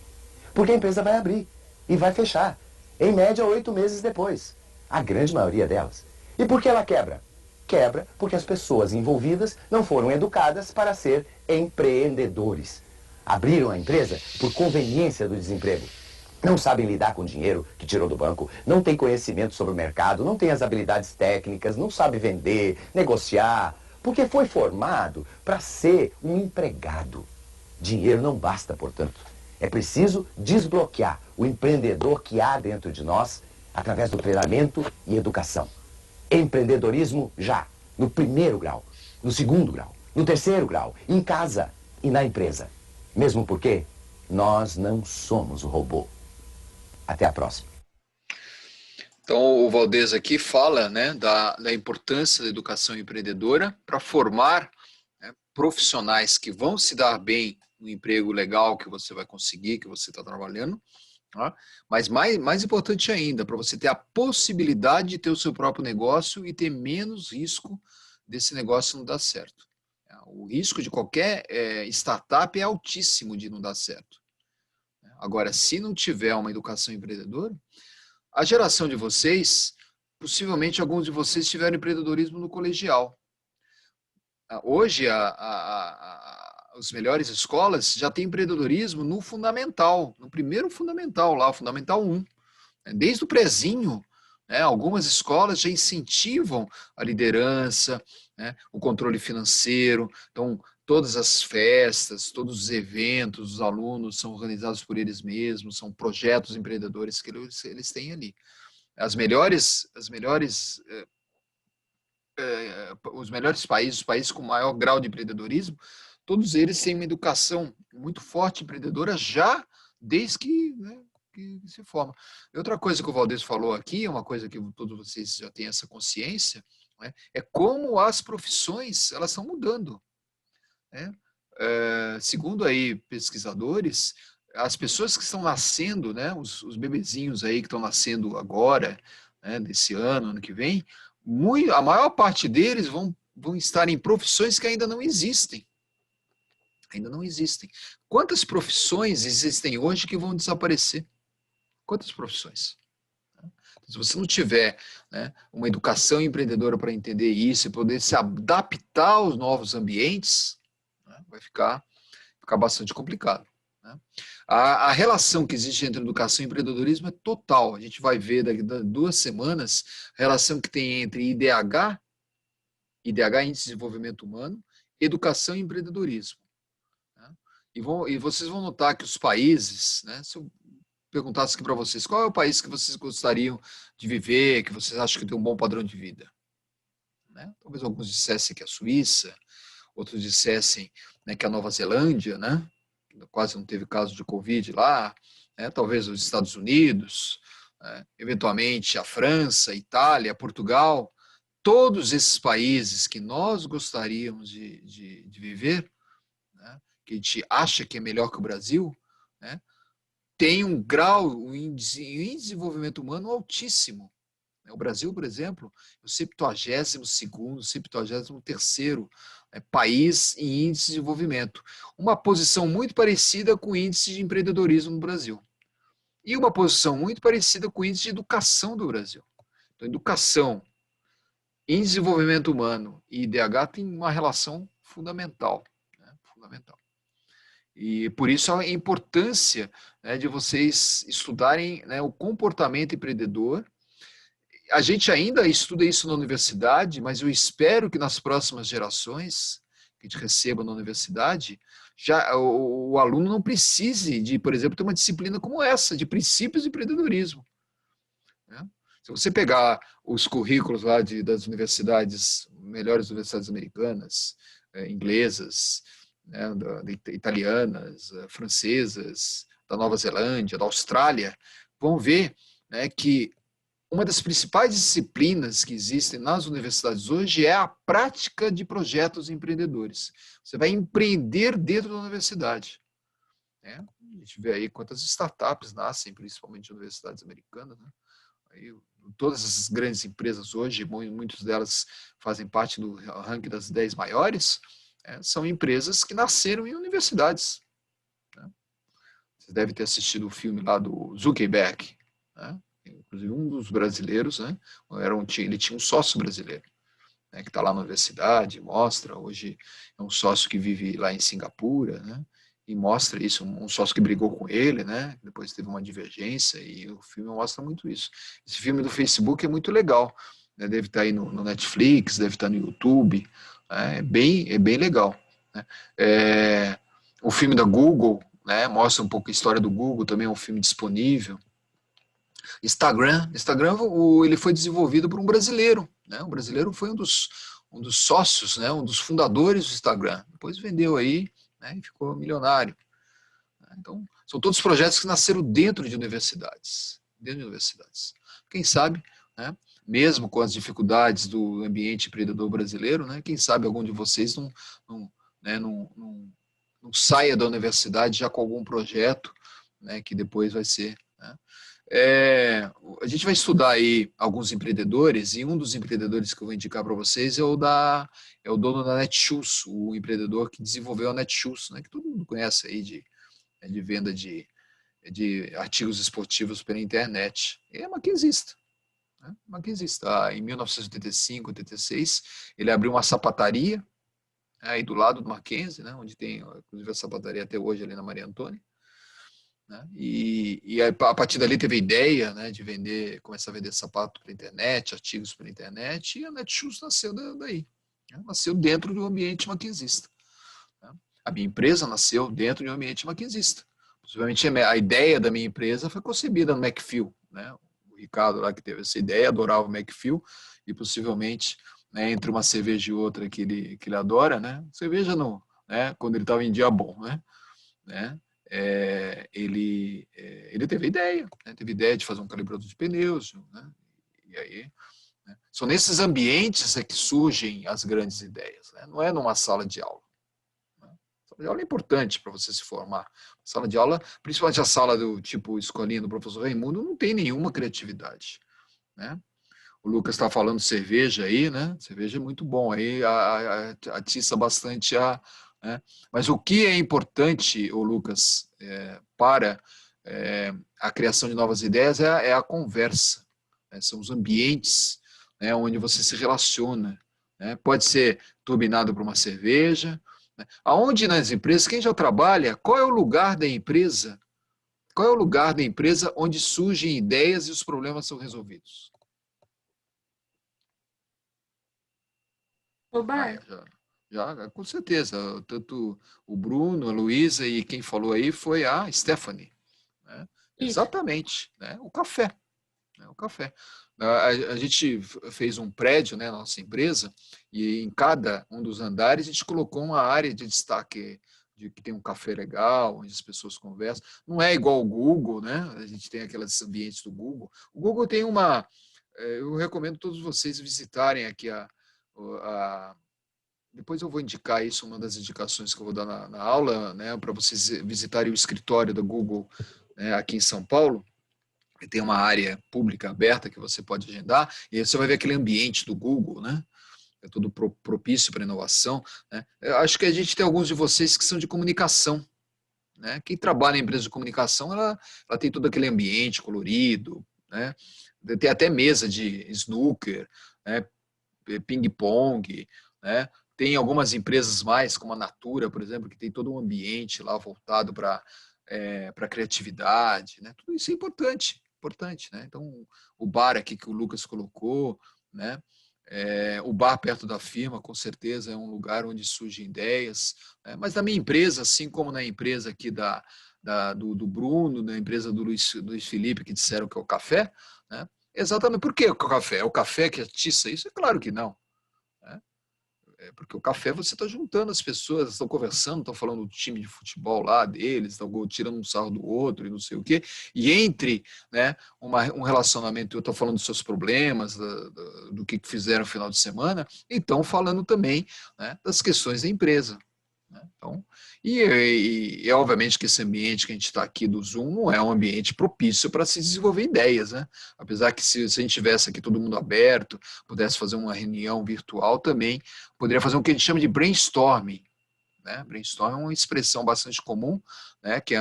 B: Porque a empresa vai abrir e vai fechar, em média 8 meses depois. A grande maioria delas. E por que ela quebra? Quebra porque as pessoas envolvidas não foram educadas para ser empreendedores. Abriram a empresa por conveniência do desemprego. Não sabem lidar com o dinheiro que tirou do banco, não têm conhecimento sobre o mercado, não têm as habilidades técnicas, não sabe vender, negociar, porque foi formado para ser um empregado. Dinheiro não basta, portanto. É preciso desbloquear o empreendedor que há dentro de nós através do treinamento e educação. Empreendedorismo já, no primeiro grau, no segundo grau, no terceiro grau, em casa e na empresa. Mesmo porque nós não somos o robô. Até a próxima.
A: Então, o Valdez aqui fala, né, da importância da educação empreendedora para formar, né, profissionais que vão se dar bem no emprego legal que você vai conseguir, que você está trabalhando, tá? Mas mais importante ainda, para você ter a possibilidade de ter o seu próprio negócio e ter menos risco desse negócio não dar certo. O risco de qualquer startup é altíssimo de não dar certo. Agora, se não tiver uma educação empreendedora, a geração de vocês, possivelmente alguns de vocês tiveram empreendedorismo no colegial. Hoje, as melhores escolas já têm empreendedorismo no fundamental, no primeiro fundamental lá, o fundamental 1. Desde o prezinho, né, algumas escolas já incentivam a liderança, né, o controle financeiro. Então, todas as festas, todos os eventos, os alunos são organizados por eles mesmos, são projetos empreendedores que eles têm ali. Os melhores países, os países com maior grau de empreendedorismo, todos eles têm uma educação muito forte empreendedora já desde que, né, que se forma. E outra coisa que o Valdez falou aqui, uma coisa que todos vocês já têm essa consciência, né, é como as profissões elas estão mudando. Né? Segundo aí pesquisadores, as pessoas que estão nascendo, né, os bebezinhos aí que estão nascendo agora, né, desse ano que vem, a maior parte deles vão estar em profissões que ainda não existem. Ainda não existem. Quantas profissões existem hoje que vão desaparecer? Quantas profissões? Se você não tiver, né, uma educação empreendedora para entender isso e poder se adaptar aos novos ambientes, né, vai ficar bastante complicado. Né? A relação que existe entre educação e empreendedorismo é total. A gente vai ver daqui a 2 semanas a relação que tem entre IDH, Índice de Desenvolvimento Humano, educação e empreendedorismo. Né? E vocês vão notar que os países, né, se eu perguntasse aqui para vocês, qual é o país que vocês gostariam de viver, que vocês acham que tem um bom padrão de vida? Né? Talvez alguns dissessem que é a Suíça, outros dissessem, né, que é a Nova Zelândia, né? Quase não teve caso de Covid lá, né? Talvez os Estados Unidos, né? Eventualmente a França, a Itália, Portugal, todos esses países que nós gostaríamos de viver, né? Que a gente acha que é melhor que o Brasil, né? Tem um grau, em desenvolvimento humano altíssimo. O Brasil, por exemplo, é o 72º, 73º país em índice de desenvolvimento. Uma posição muito parecida com o índice de empreendedorismo no Brasil. E uma posição muito parecida com o índice de educação do Brasil. Então, educação, índice de desenvolvimento humano e IDH tem uma relação fundamental. Né? Fundamental. E por isso a importância, né, de vocês estudarem, né, o comportamento empreendedor. A gente ainda estuda isso na universidade, mas eu espero que nas próximas gerações que a gente receba na universidade, já o aluno não precise de, por exemplo, ter uma disciplina como essa, de princípios de empreendedorismo. Né? Se você pegar os currículos lá das universidades, melhores universidades americanas, inglesas, né, italianas, francesas, da Nova Zelândia, da Austrália, vão ver, né, que uma das principais disciplinas que existem nas universidades hoje é a prática de projetos empreendedores. Você vai empreender dentro da universidade. Né? A gente vê aí quantas startups nascem, principalmente em universidades americanas. Né? Aí, todas as grandes empresas hoje, muitas delas fazem parte do ranking das 10 maiores, são empresas que nasceram em universidades. Né? Você deve ter assistido o filme lá do Zuckerberg, né? inclusive um dos brasileiros, né? Ele tinha um sócio brasileiro, né, que está lá na universidade, mostra, hoje é um sócio que vive lá em Singapura, né, e mostra isso, um sócio que brigou com ele, né, depois teve uma divergência, e o filme mostra muito isso. Esse filme do Facebook é muito legal, né, deve estar aí no Netflix, deve estar no YouTube, né, é bem legal. Né. O filme da Google, né, mostra um pouco a história do Google, também é um filme disponível. Instagram ele foi desenvolvido por um brasileiro, né? Um brasileiro foi um dos sócios, né? Um dos fundadores do Instagram. Depois vendeu aí, né? E ficou milionário. Então, são todos projetos que nasceram dentro de universidades. Dentro de universidades. Quem sabe, né? Mesmo com as dificuldades do ambiente empreendedor brasileiro, né? Quem sabe algum de vocês né, não saia da universidade já com algum projeto, né? Que depois vai ser, né? A gente vai estudar aí alguns empreendedores, e um dos empreendedores que eu vou indicar para vocês é o dono da Netshoes, o empreendedor que desenvolveu a Netshoes, né, que todo mundo conhece aí de venda de artigos esportivos pela internet. É maquinzista. Né, maquinzista. Em 1985, 86, ele abriu uma sapataria aí do lado do Mackenzie, né, onde tem, inclusive, a sapataria até hoje ali na Maria Antônia. Né? E a partir dali teve a ideia, né, de começar a vender sapato pela internet, artigos pela internet, e a Netshoes nasceu daí. Né? Nasceu dentro do ambiente maquinzista. Né? A minha empresa nasceu dentro de um ambiente maquinzista. Possivelmente a ideia da minha empresa foi concebida no McPhail. Né? O Ricardo lá que teve essa ideia, adorava o McPhail, e possivelmente, né, entre uma cerveja e outra que ele adora, né? Cerveja não, né? Quando ele estava em dia bom, né? Ele teve ideia, né? Teve ideia de fazer um calibrador de pneus, né? E aí, né? São nesses ambientes que surgem as grandes ideias, né? Não é numa sala de aula. Né? A sala de aula é importante para você se formar. A sala de aula, principalmente a sala do tipo escolinha do professor Raimundo, não tem nenhuma criatividade, né? O Lucas está falando de cerveja aí, né? Cerveja é muito bom, aí atiça bastante né? Mas o que é importante, o Lucas, para a criação de novas ideias é a conversa, né? São os ambientes, né, onde você se relaciona. Né? Pode ser turbinado por uma cerveja. Né? Aonde nas empresas, quem já trabalha, qual é o lugar da empresa? Qual é o lugar da empresa onde surgem ideias e os problemas são resolvidos?
C: O
A: Ah,
C: bar?
A: com certeza. Tanto o Bruno, a Luísa e quem falou aí foi a Stephanie. Né?
C: Isso.
A: Exatamente, né? O café. Né? O café. A gente fez um prédio, né, na nossa empresa, e em cada um dos andares a gente colocou uma área de destaque de que tem um café legal, onde as pessoas conversam. Não é igual o Google, né? A gente tem aqueles ambientes do Google. O Google tem uma... Eu recomendo todos vocês visitarem aqui a depois eu vou indicar isso, uma das indicações que eu vou dar na aula, né, para vocês visitarem o escritório da Google, né, aqui em São Paulo. Tem uma área pública aberta que você pode agendar, e aí você vai ver aquele ambiente do Google, né? É tudo propício para inovação. Né? Eu acho que a gente tem alguns de vocês que são de comunicação. Né? Quem trabalha em empresa de comunicação, ela tem todo aquele ambiente colorido, né? Tem até mesa de snooker, né? Ping-pong, né? Tem algumas empresas mais, como a Natura, por exemplo, que tem todo um ambiente lá voltado para para criatividade, né? Tudo isso é importante, importante, né? Então, o bar aqui que o Lucas colocou, né? O bar perto da firma, com certeza, é um lugar onde surgem ideias. Né? Mas na minha empresa, assim como na empresa aqui do Bruno, na empresa do Luiz Felipe, que disseram que é o café, né? Exatamente. Por que o café? É o café que atiça isso? É claro que não. Né? Porque o café você está juntando as pessoas, estão conversando, estão falando do time de futebol lá deles, estão tirando um sarro do outro e não sei o quê. E entre, né, um relacionamento, eu estou falando dos seus problemas, do que fizeram no final de semana, e estão falando também, né, das questões da empresa. Né? Então, obviamente que esse ambiente que a gente está aqui do Zoom não é um ambiente propício para se desenvolver ideias, né? Apesar que se a gente tivesse aqui todo mundo aberto, pudesse fazer uma reunião virtual também, poderia fazer o que a gente chama de brainstorming. Né? Brainstorming é uma expressão bastante comum, né? Que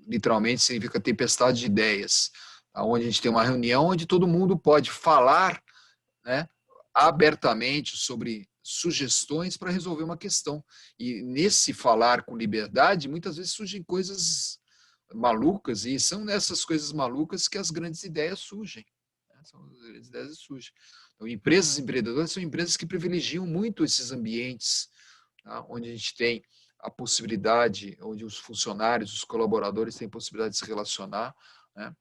A: literalmente significa tempestade de ideias. onde a gente tem uma reunião onde todo mundo pode falar, né, abertamente sobre sugestões para resolver uma questão. E nesse falar com liberdade, muitas vezes surgem coisas malucas, e são nessas coisas malucas que as grandes ideias surgem. Né? São as grandes ideias que surgem. Então, empresas empreendedoras são empresas que privilegiam muito esses ambientes, tá? Onde a gente tem a possibilidade, onde os funcionários, os colaboradores têm possibilidade de se relacionar, né?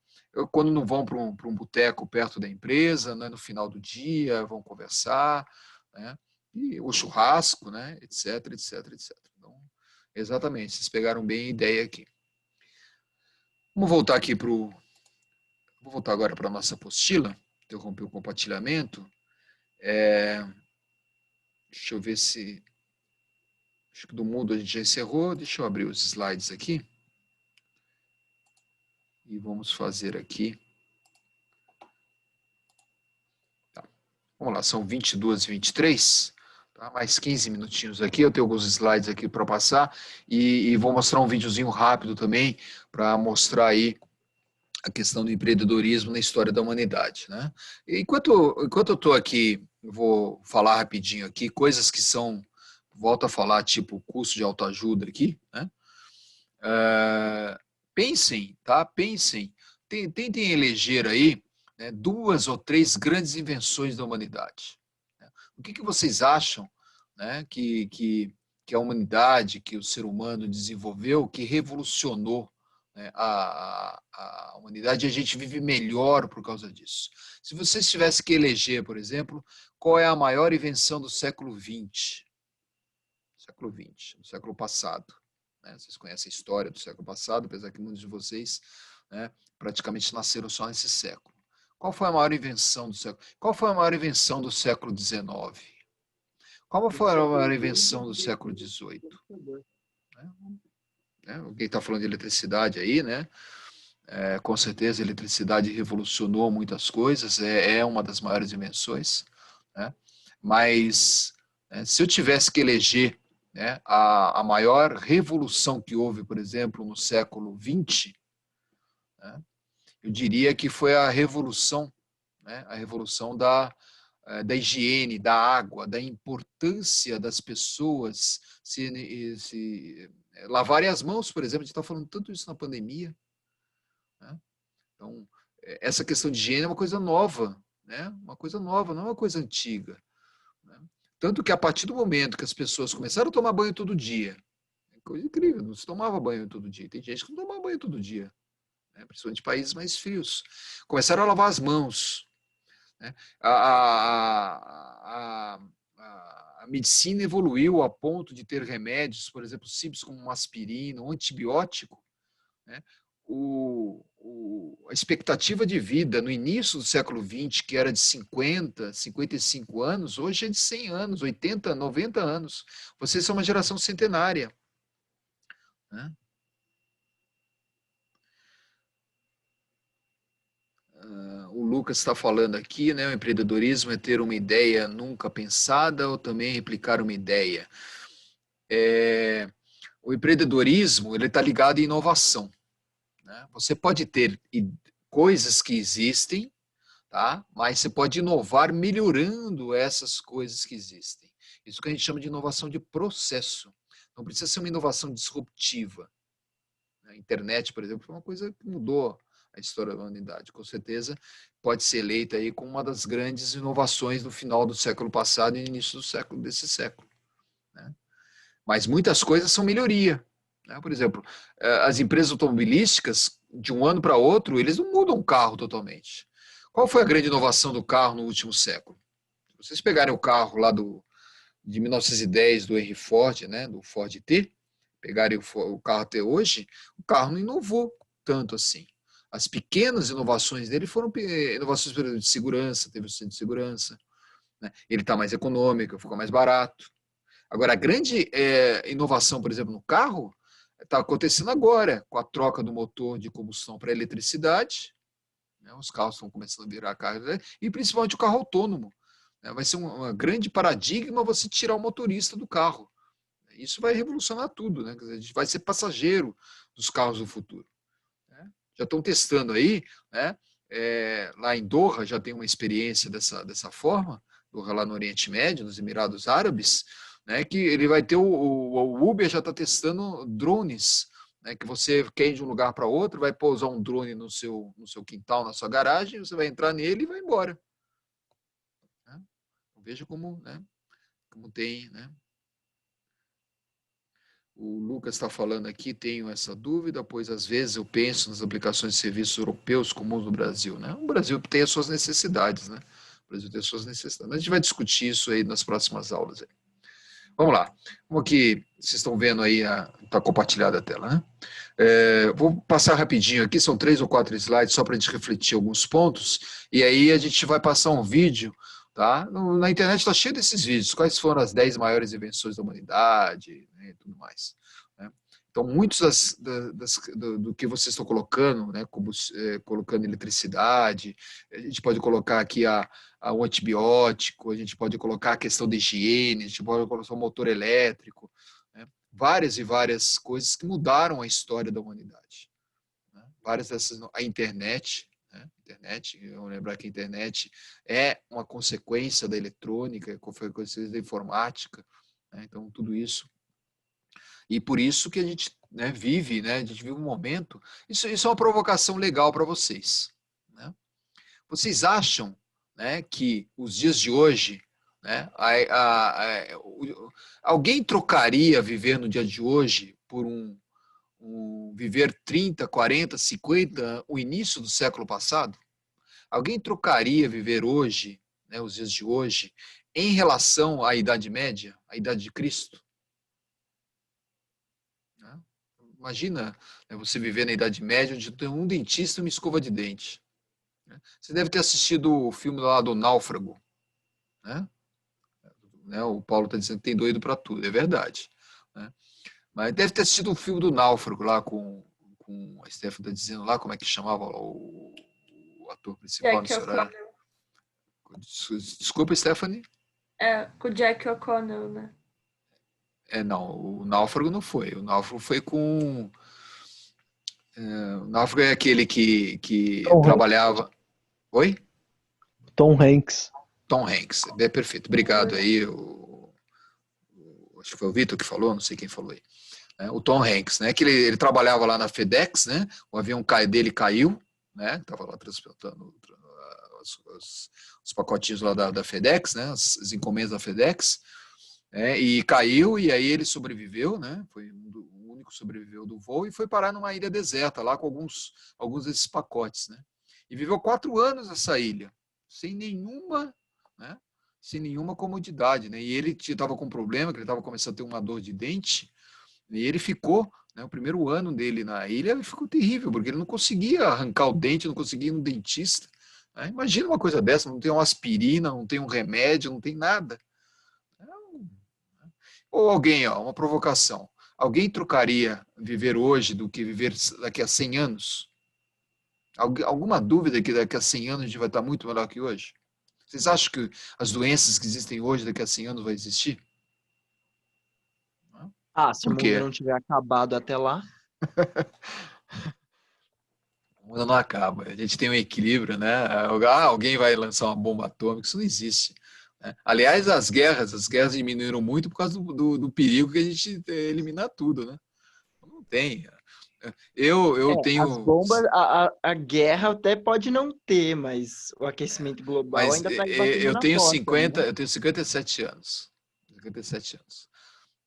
A: Quando não vão para um boteco perto da empresa, né, no final do dia, vão conversar, né, e o churrasco, né, etc, etc, etc. Então, exatamente, vocês pegaram bem a ideia aqui. Vamos voltar aqui para o... Vou voltar agora para a nossa apostila, interromper o compartilhamento. Deixa eu ver se... Acho que do mundo a gente já encerrou. Deixa eu abrir os slides aqui. E vamos fazer aqui. Tá. Vamos lá, são 22h23. Tá? Mais 15 minutinhos aqui. Eu tenho alguns slides aqui para passar. E vou mostrar um videozinho rápido também para mostrar aí a questão do empreendedorismo na história da humanidade, né? Enquanto eu estou aqui, eu vou falar rapidinho aqui, coisas que são, volto a falar, tipo curso de autoajuda aqui, né? Pensem, tá? Pensem, tentem eleger aí, né, 2 ou 3 grandes invenções da humanidade. Né? O que vocês acham, né, que a humanidade, que o ser humano desenvolveu, que revolucionou, né, a humanidade, e a gente vive melhor por causa disso? Se vocês tivessem que eleger, por exemplo, qual é a maior invenção do século XX? Século XX, do século passado. Né? Vocês conhecem a história do século passado, apesar que muitos de vocês, né, praticamente nasceram só nesse século. Qual foi a maior invenção do século? Qual foi a maior invenção do século XIX? Qual foi a maior invenção do século XVIII? Né? Alguém está falando de eletricidade aí, né? Com certeza a eletricidade revolucionou muitas coisas, é uma das maiores invenções, né? Mas se eu tivesse que eleger, né, a maior revolução que houve, por exemplo, no século XX, né, eu diria que foi a revolução, né, a revolução da higiene, da água, da importância das pessoas se lavarem as mãos, por exemplo. A gente está falando tanto isso na pandemia, né? Então, essa questão de higiene é uma coisa nova, né? Uma coisa nova, não é uma coisa antiga. Né? Tanto que a partir do momento que as pessoas começaram a tomar banho todo dia, é coisa incrível, não se tomava banho todo dia. Tem gente que não toma banho todo dia, né? Principalmente em países mais frios. Começaram a lavar as mãos. Né? A medicina evoluiu a ponto de ter remédios, por exemplo, simples como uma aspirina, um antibiótico, né? A expectativa de vida no início do século XX, que era de 50, 55 anos, hoje é de 100 anos, 80, 90 anos. Vocês são uma geração centenária. Né? O Lucas está falando aqui, né? O empreendedorismo é ter uma ideia nunca pensada ou também replicar uma ideia. O empreendedorismo ele está ligado à inovação. Né? Você pode ter coisas que existem, tá? Mas você pode inovar melhorando essas coisas que existem. Isso que a gente chama de inovação de processo. Não precisa ser uma inovação disruptiva. A internet, por exemplo, foi uma coisa que mudou a história da humanidade. Com certeza pode ser eleita aí como uma das grandes inovações do final do século passado e início desse século. Né? Mas muitas coisas são melhoria. Né? Por exemplo, as empresas automobilísticas, de um ano para outro, eles não mudam o carro totalmente. Qual foi a grande inovação do carro no último século? Se vocês pegarem o carro lá de 1910 do Henry Ford, né, do Ford T, pegarem o carro até hoje, o carro não inovou tanto assim. As pequenas inovações dele foram inovações de segurança, teve o centro de segurança, né? Ele está mais econômico, ficou mais barato. Agora, a grande inovação, por exemplo, no carro, está acontecendo agora, com a troca do motor de combustão para eletricidade, né? Os carros estão começando a virar carros, né? E principalmente o carro autônomo. Né? Vai ser um grande paradigma você tirar o motorista do carro. Isso vai revolucionar tudo, né? Quer dizer, a gente vai ser passageiro dos carros do futuro. Né? Já estão testando aí, né, lá em Doha já tem uma experiência dessa forma, Doha lá no Oriente Médio, nos Emirados Árabes, né, que ele vai ter o Uber já está testando drones, né, que você quer ir de um lugar para outro, vai pousar um drone no seu quintal, na sua garagem, você vai entrar nele e vai embora. Né? Veja como, né, como tem, né? O Lucas está falando aqui, tenho essa dúvida, pois às vezes eu penso nas aplicações de serviços europeus comuns no Brasil, né? O Brasil tem as suas necessidades, né? O Brasil tem as suas necessidades. Mas a gente vai discutir isso aí nas próximas aulas. Aí. Vamos lá. Como que vocês estão vendo aí, está compartilhada a tela, né? Vou passar rapidinho aqui, são 3 ou 4 slides só para a gente refletir alguns pontos, e aí a gente vai passar um vídeo, tá? Na internet está cheio desses vídeos, quais foram as 10 maiores invenções da humanidade, né, e tudo mais. Né? Então, muitos do que vocês estão colocando, né, como colocando eletricidade, a gente pode colocar aqui o antibiótico, a gente pode colocar a questão da higiene, a gente pode colocar o motor elétrico, né? Várias e várias coisas que mudaram a história da humanidade. Né? Várias dessas, a internet, né? Vamos lembrar que a internet é uma consequência da eletrônica, foi consequência da informática, né? Então tudo isso. E por isso que a gente, né, vive, né? A gente vive um momento. Isso é uma provocação legal para vocês. Né? Vocês acham, né, que os dias de hoje, né, alguém trocaria viver no dia de hoje por viver 30, 40, 50, o início do século passado? Alguém trocaria viver hoje, né, os dias de hoje, em relação à Idade Média, à Idade de Cristo? Né? Imagina, né, você viver na Idade Média onde tem um dentista e uma escova de dente. Você deve ter assistido o filme lá do Náufrago, né? O Paulo está dizendo que tem doido para tudo, é verdade. Né? Mas deve ter assistido um filme do Náufrago lá com a Stephanie está dizendo lá, como é que chamava o ator principal nesse horário? Desculpa, Stephanie?
C: Com o Jack O'Connell, né?
A: Não, o Náufrago não foi. O Náufrago foi com... o Náufrago é aquele que trabalhava... Hanks. Oi?
D: Tom Hanks.
A: Tom Hanks, é perfeito. Obrigado aí. Acho que foi o Vitor que falou, não sei quem falou aí. O Tom Hanks, né? Que ele trabalhava lá na FedEx, né? O avião dele caiu, né? Estava lá transportando os pacotinhos lá da FedEx, né? As encomendas da FedEx, e caiu, e aí ele sobreviveu, né? Foi o único que sobreviveu do voo e foi parar numa ilha deserta lá com alguns desses pacotes, né? E viveu 4 anos nessa ilha, sem nenhuma, né? Sem nenhuma comodidade, né? E ele estava com um problema, que ele estava começando a ter uma dor de dente, e ele ficou, né, o primeiro ano dele na ilha ficou terrível, porque ele não conseguia arrancar o dente, não conseguia ir no dentista. Né? Imagina uma coisa dessa, não tem uma aspirina, não tem um remédio, não tem nada. Ou alguém, uma provocação, alguém trocaria viver hoje do que viver daqui a 100 anos? Alguma dúvida que daqui a 100 anos a gente vai estar muito melhor que hoje? Vocês acham que as doenças que existem hoje, daqui a 100 anos, vai existir?
D: Se o mundo não tiver acabado até lá.
A: O mundo não acaba. A gente tem um equilíbrio, né? Alguém vai lançar uma bomba atômica, isso não existe. Né? Aliás, as guerras diminuíram muito por causa do perigo que a gente eliminar tudo, né? Não tem. Eu tenho...
D: As bombas, a guerra até pode não ter, mas o aquecimento global ainda está batendo na porta.
A: Eu tenho 57 anos. 57 anos.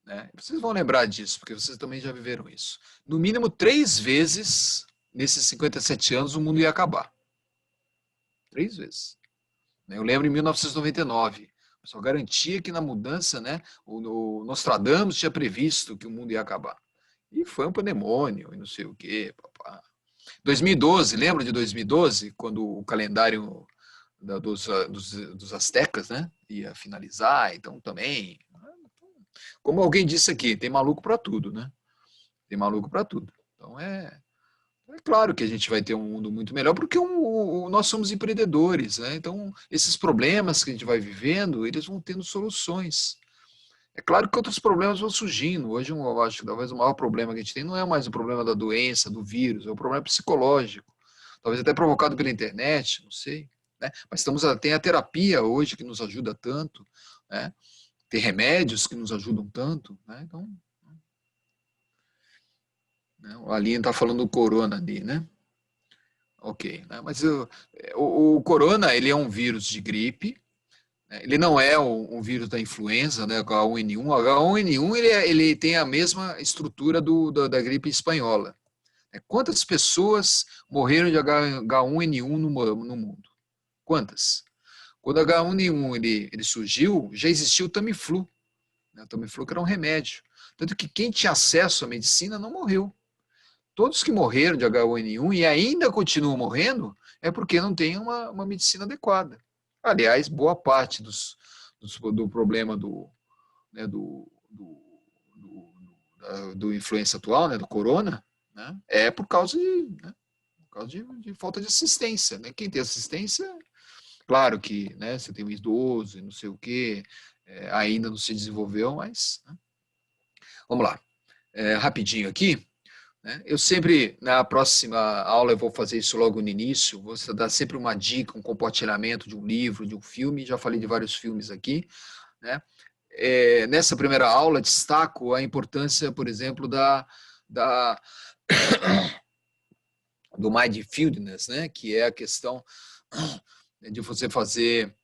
A: Né? Vocês vão lembrar disso, porque vocês também já viveram isso. No mínimo 3 vezes, nesses 57 anos, o mundo ia acabar. 3 vezes. Eu lembro em 1999, o pessoal garantia que na mudança, né, o Nostradamus tinha previsto que o mundo ia acabar. E foi um pandemônio, e não sei o quê. 2012, lembra de 2012, quando o calendário dos astecas, né, ia finalizar, então também... Como alguém disse aqui, tem maluco para tudo, né? Tem maluco para tudo. Então é claro que a gente vai ter um mundo muito melhor, porque nós somos empreendedores, né? Então esses problemas que a gente vai vivendo, eles vão tendo soluções. É claro que outros problemas vão surgindo. Hoje eu acho que talvez o maior problema que a gente tem não é mais o problema da doença, do vírus, é o problema psicológico. talvez até provocado pela internet, não sei, né? Mas tem a terapia hoje que nos ajuda tanto, né? Tem remédios que nos ajudam tanto, né? Então, né? A Aline está falando do corona ali, né? Ok, né? Mas o corona, ele é um vírus de gripe, né? Ele não é um vírus da influenza, né? H1N1. O H1N1 ele tem a mesma estrutura da gripe espanhola. Quantas pessoas morreram de H1N1 no mundo? Quantas? Quando o H1N1 ele surgiu, já existia o Tamiflu, né? O Tamiflu que era um remédio. Tanto que quem tinha acesso à medicina não morreu. Todos que morreram de H1N1 e ainda continuam morrendo é porque não tem uma medicina adequada. Aliás, boa parte do problema né, do influenza atual, né, do corona, né, é por causa de falta de assistência. Né? Quem tem assistência, claro que, né, você tem um idoso e não sei o quê, ainda não se desenvolveu, mas... Né? Vamos lá. Rapidinho aqui. Né? Eu sempre, na próxima aula, eu vou fazer isso logo no início, vou dar sempre uma dica, um compartilhamento de um livro, de um filme, já falei de vários filmes aqui. Né? Nessa primeira aula, destaco a importância, por exemplo, do mindfulness, né? Que é a questão de você fazer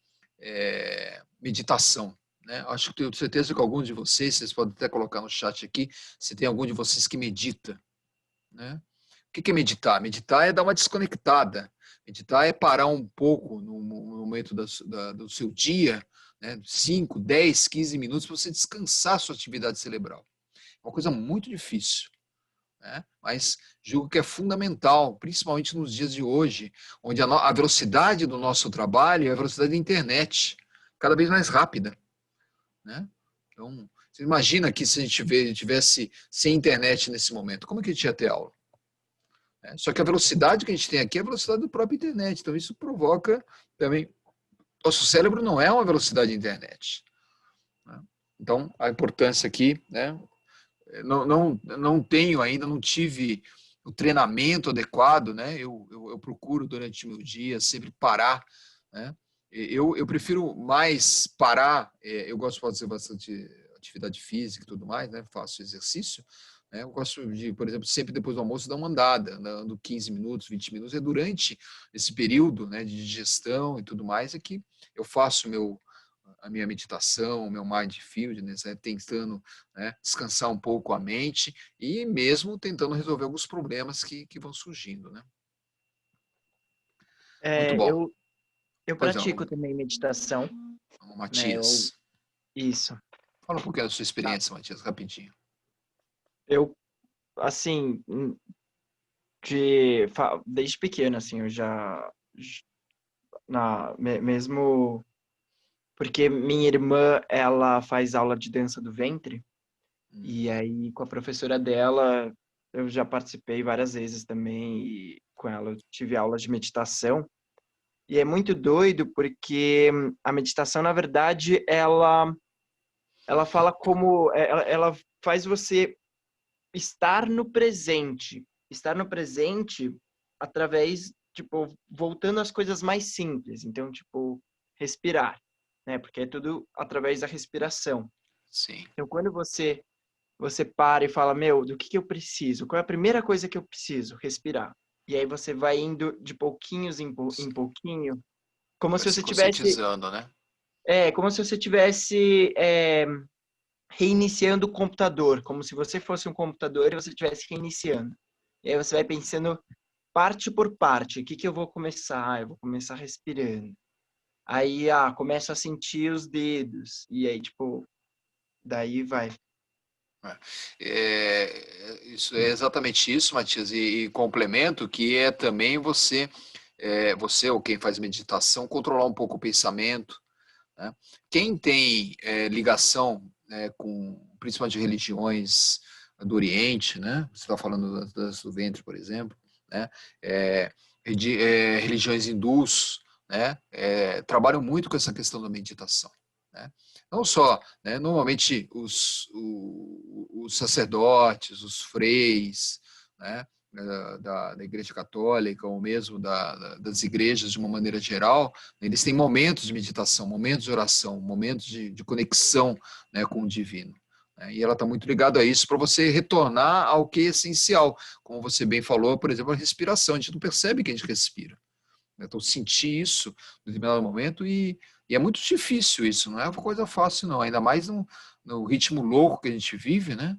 A: meditação. Né? Acho que tenho certeza que alguns de vocês podem até colocar no chat aqui, se tem algum de vocês que medita. Né? O que é meditar? Meditar é dar uma desconectada. Meditar é parar um pouco no momento do seu dia, né? 5, 10, 15 minutos para você descansar a sua atividade cerebral. É uma coisa muito difícil. Né? Mas julgo que é fundamental, principalmente nos dias de hoje, onde a velocidade do nosso trabalho é a velocidade da internet, cada vez mais rápida. Né? Então, você imagina que se a gente tivesse sem internet nesse momento, como que a gente ia ter aula? Só que a velocidade que a gente tem aqui é a velocidade da própria internet. Então, isso provoca também... Nosso cérebro não é uma velocidade de internet. Né? Então, a importância aqui... Né? Não tenho ainda, não tive o treinamento adequado. Né? Eu procuro, durante o meu dia, sempre parar. Né? Eu prefiro mais parar. Eu gosto de fazer bastante atividade física e tudo mais, né? Faço exercício. Né? Eu gosto de, por exemplo, sempre depois do almoço dar uma andada, ando 15 minutos, 20 minutos. É durante esse período, né, de digestão e tudo mais é que eu faço a minha meditação, o meu mindfulness, né, tentando, né, descansar um pouco a mente e mesmo tentando resolver alguns problemas que vão surgindo. Né? Muito bom.
D: Eu pratico também meditação.
A: Matias.
D: Né? Isso.
A: Fala um pouquinho da sua experiência, Matias, rapidinho.
D: Eu, assim, desde pequeno, assim, eu já... mesmo... Porque minha irmã, ela faz aula de dança do ventre. E aí, com a professora dela, eu já participei várias vezes também. E com ela, eu tive aulas de meditação. E é muito doido porque a meditação, na verdade, ela fala como... Ela faz você estar no presente. Estar no presente através, tipo, voltando às coisas mais simples. Então, tipo, respirar, né? Porque é tudo através da respiração.
A: Sim.
D: Então, quando você para e fala, meu, do que eu preciso? Qual é a primeira coisa que eu preciso? Respirar. E aí você vai indo de pouquinhos em pouquinho, como
A: Vai
D: se
A: se
D: você tivesse...
A: conscientizando, né?
D: como se você tivesse reiniciando o computador, como se você fosse um computador e você estivesse reiniciando. E aí você vai pensando parte por parte, o que eu vou começar? Eu vou começar respirando. Aí, começo a sentir os dedos. E aí, tipo, daí vai.
A: Isso é exatamente isso, Matias, e complemento que é também você ou quem faz meditação, controlar um pouco o pensamento. Né? Quem tem ligação, né, com principalmente religiões do Oriente, né? Você está falando do ventre, por exemplo, né? Religiões hindus, né? Trabalham muito com essa questão da meditação. Né? Não só, né? Normalmente os sacerdotes, os freis, né? da Igreja Católica, ou mesmo das igrejas de uma maneira geral, eles têm momentos de meditação, momentos de oração, momentos de conexão, né, com o divino. E ela está muito ligada a isso para você retornar ao que é essencial. Como você bem falou, por exemplo, a respiração. A gente não percebe que a gente respira. Então, sentir isso em determinado momento e é muito difícil isso, não é uma coisa fácil, não. Ainda mais no ritmo louco que a gente vive, né?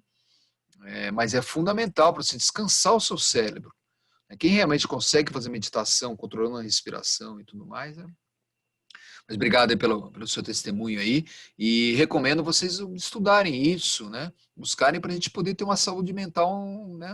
A: Mas é fundamental para você descansar o seu cérebro. Quem realmente consegue fazer meditação, controlando a respiração e tudo mais, Mas obrigado aí pelo seu testemunho aí, e recomendo vocês estudarem isso, né? Buscarem para a gente poder ter uma saúde mental, né?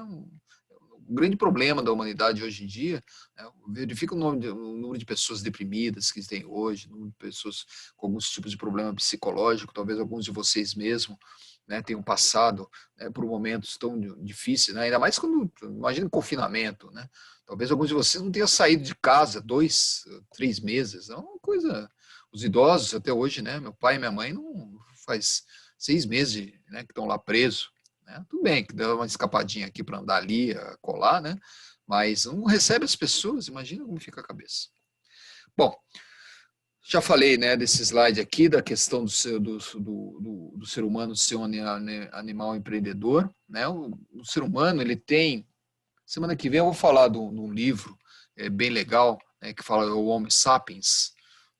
A: O grande problema da humanidade hoje em dia, né? Verifica o número de pessoas deprimidas que tem hoje, o número de pessoas com alguns tipos de problema psicológico, talvez alguns de vocês mesmo, né, tenham passado, né, por momentos tão difíceis, né? Ainda mais quando, imagina o confinamento, né? Talvez alguns de vocês não tenham saído de casa 2, 3 meses, é uma coisa. Os idosos até hoje, né? Meu pai e minha mãe não faz 6 meses, né, que estão lá presos, né? Tudo bem que dá uma escapadinha aqui para andar ali, colar, né? Mas não recebe as pessoas, imagina como fica a cabeça. Bom, já falei, né, desse slide aqui, da questão do ser humano ser um animal empreendedor, né? O ser humano, ele tem... Semana que vem eu vou falar de um livro bem legal, né, que fala o Homo Sapiens,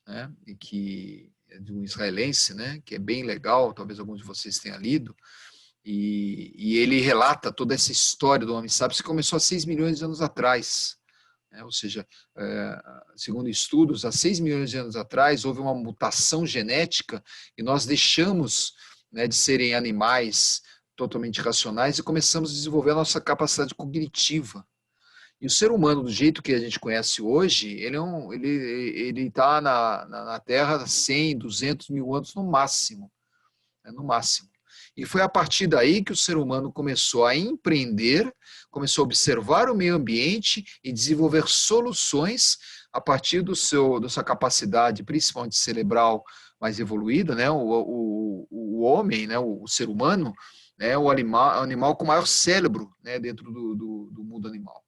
A: né, e que é de um israelense, né, que é bem legal, talvez alguns de vocês tenham lido, e ele relata toda essa história do Homo Sapiens que começou há 6 milhões de anos atrás. Ou seja, segundo estudos, há 6 milhões de anos atrás houve uma mutação genética e nós deixamos, né, de serem animais totalmente racionais e começamos a desenvolver a nossa capacidade cognitiva. E o ser humano, do jeito que a gente conhece hoje, ele está na Terra 100, 200 mil anos no máximo, né, no máximo. E foi a partir daí que o ser humano começou a empreender, começou a observar o meio ambiente e desenvolver soluções a partir da sua capacidade, principalmente cerebral, mais evoluída, né? O homem, né? O ser humano, né? O animal com maior cérebro, né? Dentro do mundo animal.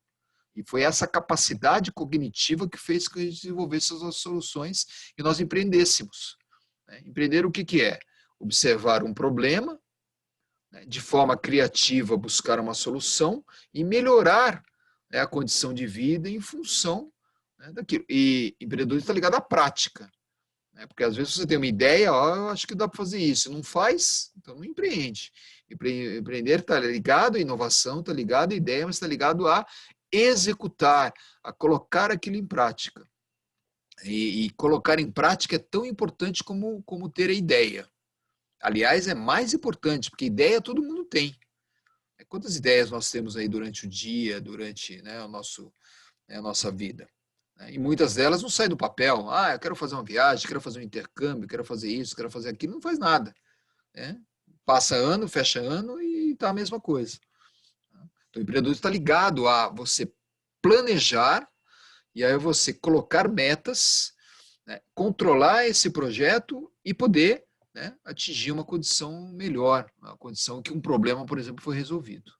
A: E foi essa capacidade cognitiva que fez que a gente desenvolvesse as soluções e nós empreendêssemos. Empreender o que é? Observar um problema, de forma criativa buscar uma solução e melhorar, né, a condição de vida em função, né, daquilo. E empreendedorismo está ligado à prática, né, porque às vezes você tem uma ideia, eu acho que dá para fazer isso, não faz, então não empreende. Empreender está ligado à inovação, está ligado à ideia, mas está ligado a executar, a colocar aquilo em prática. E colocar em prática é tão importante como ter a ideia. Aliás, é mais importante, porque ideia todo mundo tem. Quantas ideias nós temos aí durante o dia, durante, né, a nossa vida? E muitas delas não saem do papel. Eu quero fazer uma viagem, quero fazer um intercâmbio, quero fazer isso, quero fazer aquilo. Não faz nada. Passa ano, fecha ano e está a mesma coisa. Então, o empreendedorismo está ligado a você planejar e aí você colocar metas, né, controlar esse projeto e poder, né, atingir uma condição melhor, uma condição que um problema, por exemplo, foi resolvido.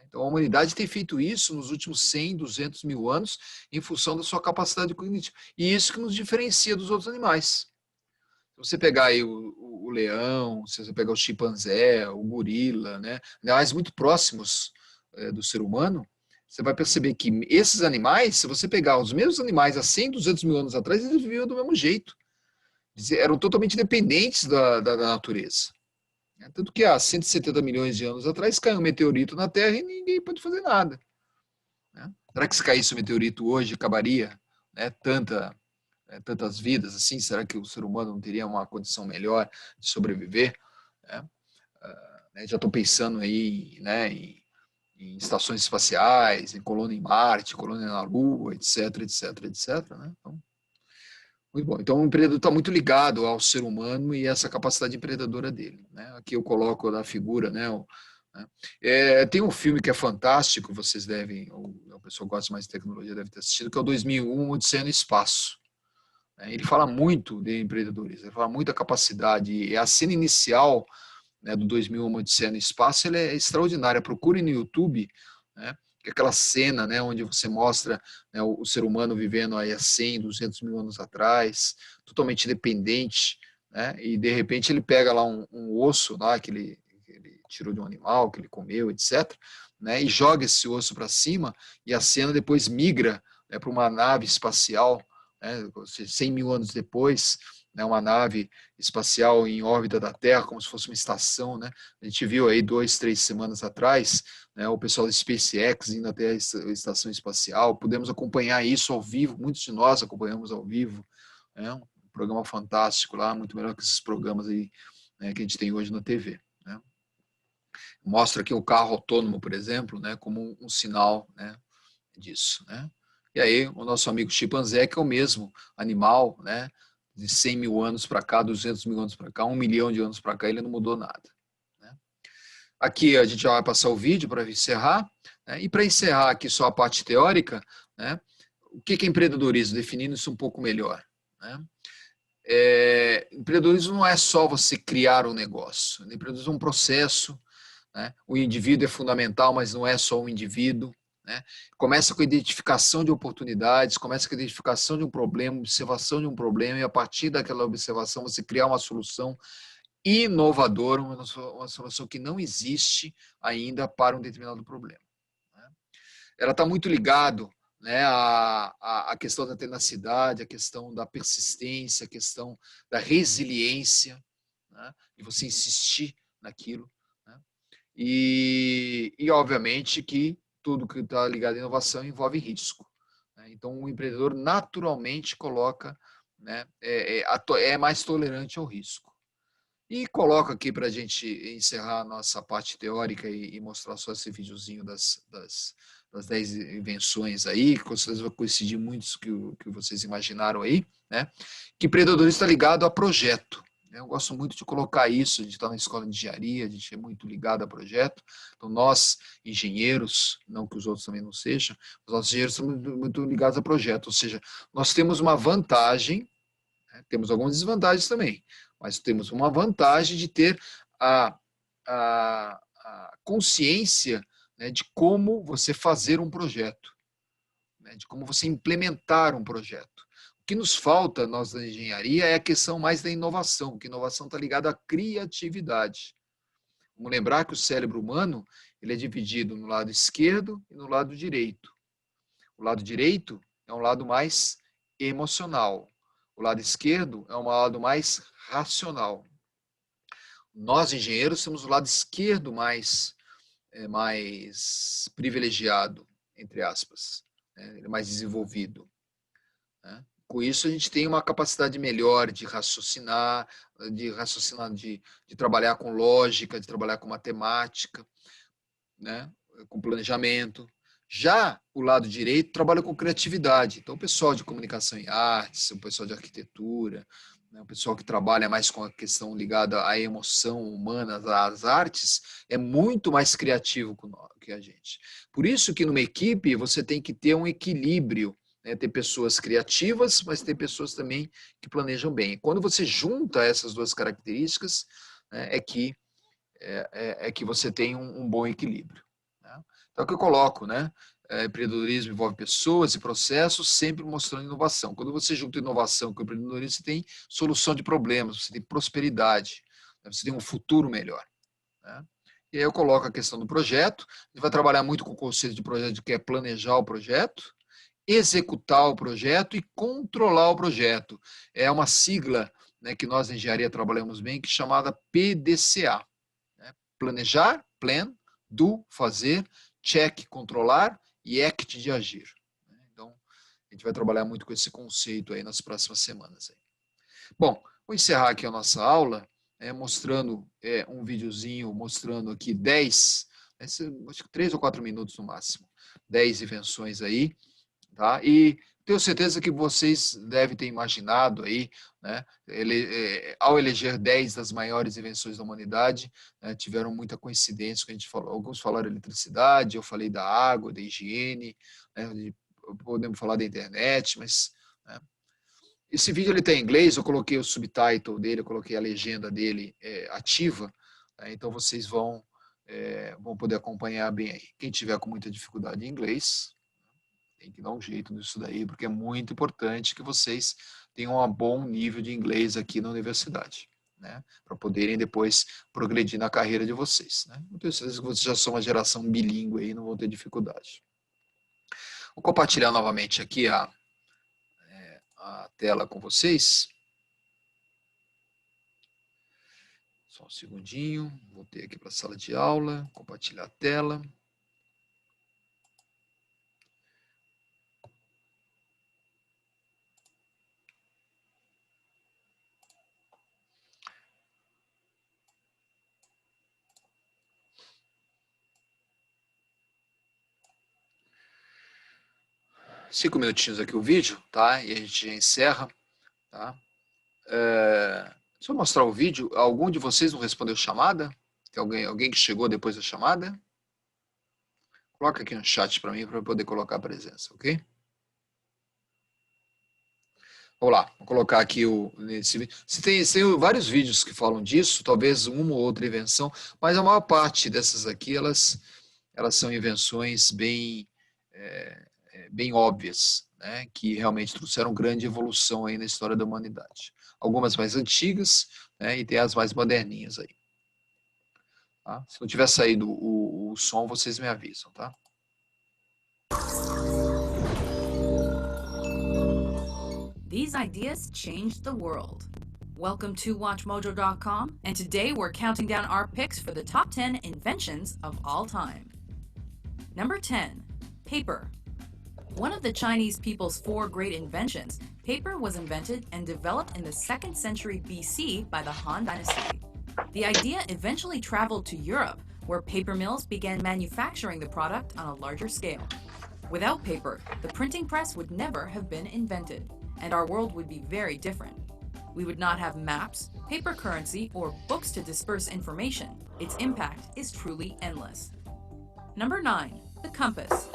A: Então, a humanidade tem feito isso nos últimos 100, 200 mil anos em função da sua capacidade cognitiva. E isso que nos diferencia dos outros animais. Se você pegar aí o leão, se você pegar o chimpanzé, o gorila, né, animais muito próximos do ser humano, você vai perceber que esses animais, se você pegar os mesmos animais há 100, 200 mil anos atrás, eles viviam do mesmo jeito. Eram totalmente dependentes da natureza. Tanto que há 170 milhões de anos atrás caiu um meteorito na Terra e ninguém pode fazer nada. Será que se caísse um meteorito hoje acabaria, né, tantas vidas assim? Será que o ser humano não teria uma condição melhor de sobreviver? Já estou pensando aí, né, em estações espaciais, em colônia em Marte, colônia na Lua, etc, etc, etc. Né? Então, muito bom. Então, o empreendedor está muito ligado ao ser humano e essa capacidade empreendedora dele. Né? Aqui eu coloco na figura, né? Tem um filme que é fantástico, vocês devem, ou a pessoa que gosta mais de tecnologia deve ter assistido, que é o 2001, Odisseia no Espaço. Ele fala muito de empreendedorismo, ele fala muito da capacidade, e a cena inicial, né, do 2001, Odisseia no Espaço, ele é extraordinária. Procure no YouTube, né, aquela cena, né, onde você mostra, né, o ser humano vivendo aí há 100, 200 mil anos atrás, totalmente dependente, né, e de repente ele pega lá um osso lá que ele tirou de um animal, que ele comeu, etc., né, e joga esse osso para cima, e a cena depois migra, né, para uma nave espacial, né, 100 mil anos depois, né, uma nave espacial em órbita da Terra, como se fosse uma estação, né? A gente viu aí 2, 3 semanas atrás, né, o pessoal da SpaceX indo até a estação espacial, pudemos acompanhar isso ao vivo, muitos de nós acompanhamos ao vivo, né, um programa fantástico lá, muito melhor que esses programas aí, né, que a gente tem hoje na TV. Né? Mostra aqui o carro autônomo, por exemplo, né, como um sinal, né, disso. Né? E aí o nosso amigo chimpanzé, que é o mesmo animal, né, de 100 mil anos para cá, 200 mil anos para cá, 1 milhão de anos para cá, ele não mudou nada. Né? Aqui a gente já vai passar o vídeo para encerrar, né? E para encerrar aqui só a parte teórica, né? O que é empreendedorismo? Definindo isso um pouco melhor. Né? Empreendedorismo não é só você criar um negócio, empreendedorismo é um processo, né? O indivíduo é fundamental, mas não é só o indivíduo. Né? Começa com a identificação de oportunidades, começa com a identificação de um problema, observação de um problema, e a partir daquela observação você criar uma solução inovadora, uma solução que não existe ainda para um determinado problema. Né? Ela está muito ligado, né, à questão da tenacidade, a questão da persistência, a questão da resiliência, né, de você insistir naquilo. Né? E obviamente que tudo que está ligado à inovação envolve risco. Né? Então, o empreendedor naturalmente coloca, né, é mais tolerante ao risco. E coloco aqui para a gente encerrar a nossa parte teórica e mostrar só esse videozinho das 10 invenções aí, que com certeza vai coincidir muitos que vocês imaginaram aí, né? Que empreendedorismo está ligado a projeto. Eu gosto muito de colocar isso, a gente está na escola de engenharia, a gente é muito ligado a projeto. Então, nós, engenheiros, não que os outros também não sejam, os nossos engenheiros são muito ligados a projeto, ou seja, nós temos uma vantagem, né? Temos algumas desvantagens também, mas temos uma vantagem de ter a consciência, né, de como você fazer um projeto, né, de como você implementar um projeto. O que nos falta, nós da engenharia, é a questão mais da inovação, porque inovação está ligada à criatividade. Vamos lembrar que o cérebro humano ele é dividido no lado esquerdo e no lado direito. O lado direito é um lado mais emocional. O lado esquerdo é um lado mais racional. Nós, engenheiros, temos o lado esquerdo mais privilegiado, entre aspas, né? Mais desenvolvido. Né? Com isso, a gente tem uma capacidade melhor de raciocinar, de trabalhar com lógica, de trabalhar com matemática, né? Com planejamento. Já o lado direito trabalha com criatividade. Então, o pessoal de comunicação e artes, o pessoal de arquitetura, né, o pessoal que trabalha mais com a questão ligada à emoção humana, às artes, é muito mais criativo que a gente. Por isso que numa equipe você tem que ter um equilíbrio, né, ter pessoas criativas, mas ter pessoas também que planejam bem. E quando você junta essas duas características, né, é que você tem um bom equilíbrio. Né? Então, é o que eu coloco, né? Empreendedorismo envolve pessoas e processos, sempre mostrando inovação. Quando você junta inovação com empreendedorismo, você tem solução de problemas, você tem prosperidade, né? Você tem um futuro melhor. Né? E aí eu coloco a questão do projeto, a gente vai trabalhar muito com o conceito de projeto, que é planejar o projeto, executar o projeto e controlar o projeto. É uma sigla, né, que nós na engenharia trabalhamos bem, que é chamada PDCA. Né? Planejar, plan, do, fazer, check, controlar, e act, de agir. Então, a gente vai trabalhar muito com esse conceito aí nas próximas semanas. Aí. Bom, vou encerrar aqui a nossa aula, mostrando um videozinho, mostrando aqui 10, acho que 3 ou 4 minutos no máximo, 10 invenções aí, tá? E tenho certeza que vocês devem ter imaginado aí, né, ao eleger 10 das maiores invenções da humanidade, né, tiveram muita coincidência que a gente falou. Alguns falaram eletricidade, eu falei da água, da higiene, né, podemos falar da internet, mas... Né, esse vídeo está em inglês, eu coloquei o subtitle dele, eu coloquei a legenda dele ativa, né, então vocês vão vão poder acompanhar bem aí. Quem tiver com muita dificuldade em inglês, tem que dar um jeito nisso daí, porque é muito importante que vocês tenham um bom nível de inglês aqui na universidade, né? Para poderem depois progredir na carreira de vocês, né? Eu tenho certeza que vocês já são uma geração bilíngue aí, não vão ter dificuldade. Vou compartilhar novamente aqui a tela com vocês. Só um segundinho, voltei aqui para a sala de aula, compartilhar a tela. Cinco minutinhos aqui o vídeo, tá? E a gente já encerra, tá? Deixa eu mostrar o vídeo. Algum de vocês não respondeu chamada? Tem alguém que chegou depois da chamada? Coloca aqui no chat para mim, para eu poder colocar a presença, ok? Vamos lá, vou colocar aqui nesse vídeo. Tem vários vídeos que falam disso, talvez uma ou outra invenção, mas a maior parte dessas aqui, elas são invenções bem óbvias, né, que realmente trouxeram grande evolução aí na história da humanidade. Algumas mais antigas, né, e tem as mais moderninhas aí. Tá? Se não tiver saído o som, vocês me avisam, tá?
E: These ideas changed the world. Welcome to WatchMojo.com, and today we're counting down our picks for the top 10 inventions of all time. Number 10, paper. One of the Chinese people's 4 great inventions, paper was invented and developed in the 2nd century BC by the Han Dynasty. The idea eventually traveled to Europe, where paper mills began manufacturing the product on a larger scale. Without paper, the printing press would never have been invented, and our world would be very different. We would not have maps, paper currency, or books to disperse information. Its impact is truly endless. Number 9, the compass.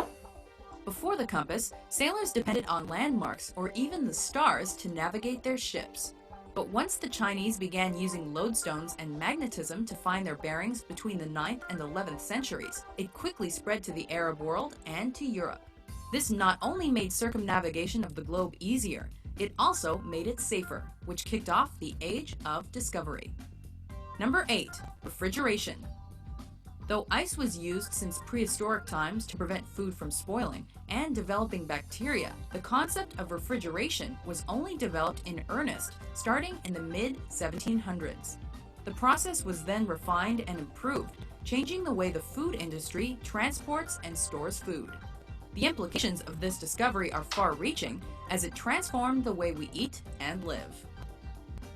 E: Before the compass, sailors depended on landmarks or even the stars to navigate their ships. But once the Chinese began using lodestones and magnetism to find their bearings between the 9th and 11th centuries, it quickly spread to the Arab world and to Europe. This not only made circumnavigation of the globe easier, it also made it safer, which kicked off the Age of Discovery. Number 8, refrigeration. Though ice was used since prehistoric times to prevent food from spoiling and developing bacteria, the concept of refrigeration was only developed in earnest starting in the mid-1700s. The process was then refined and improved, changing the way the food industry transports and stores food. The implications of this discovery are far-reaching as it transformed the way we eat and live.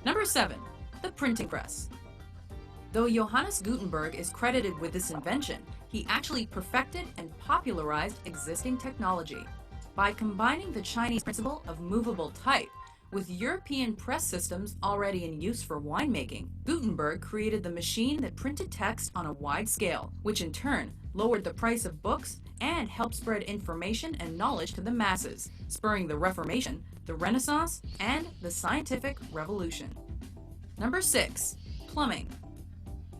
E: Number 7, the printing press. Though Johannes Gutenberg is credited with this invention, he actually perfected and popularized existing technology. By combining the Chinese principle of movable type with European press systems already in use for winemaking, Gutenberg created the machine that printed text on a wide scale, which in turn lowered the price of books and helped spread information and knowledge to the masses, spurring the Reformation, the Renaissance, and the scientific revolution. Number 6, plumbing.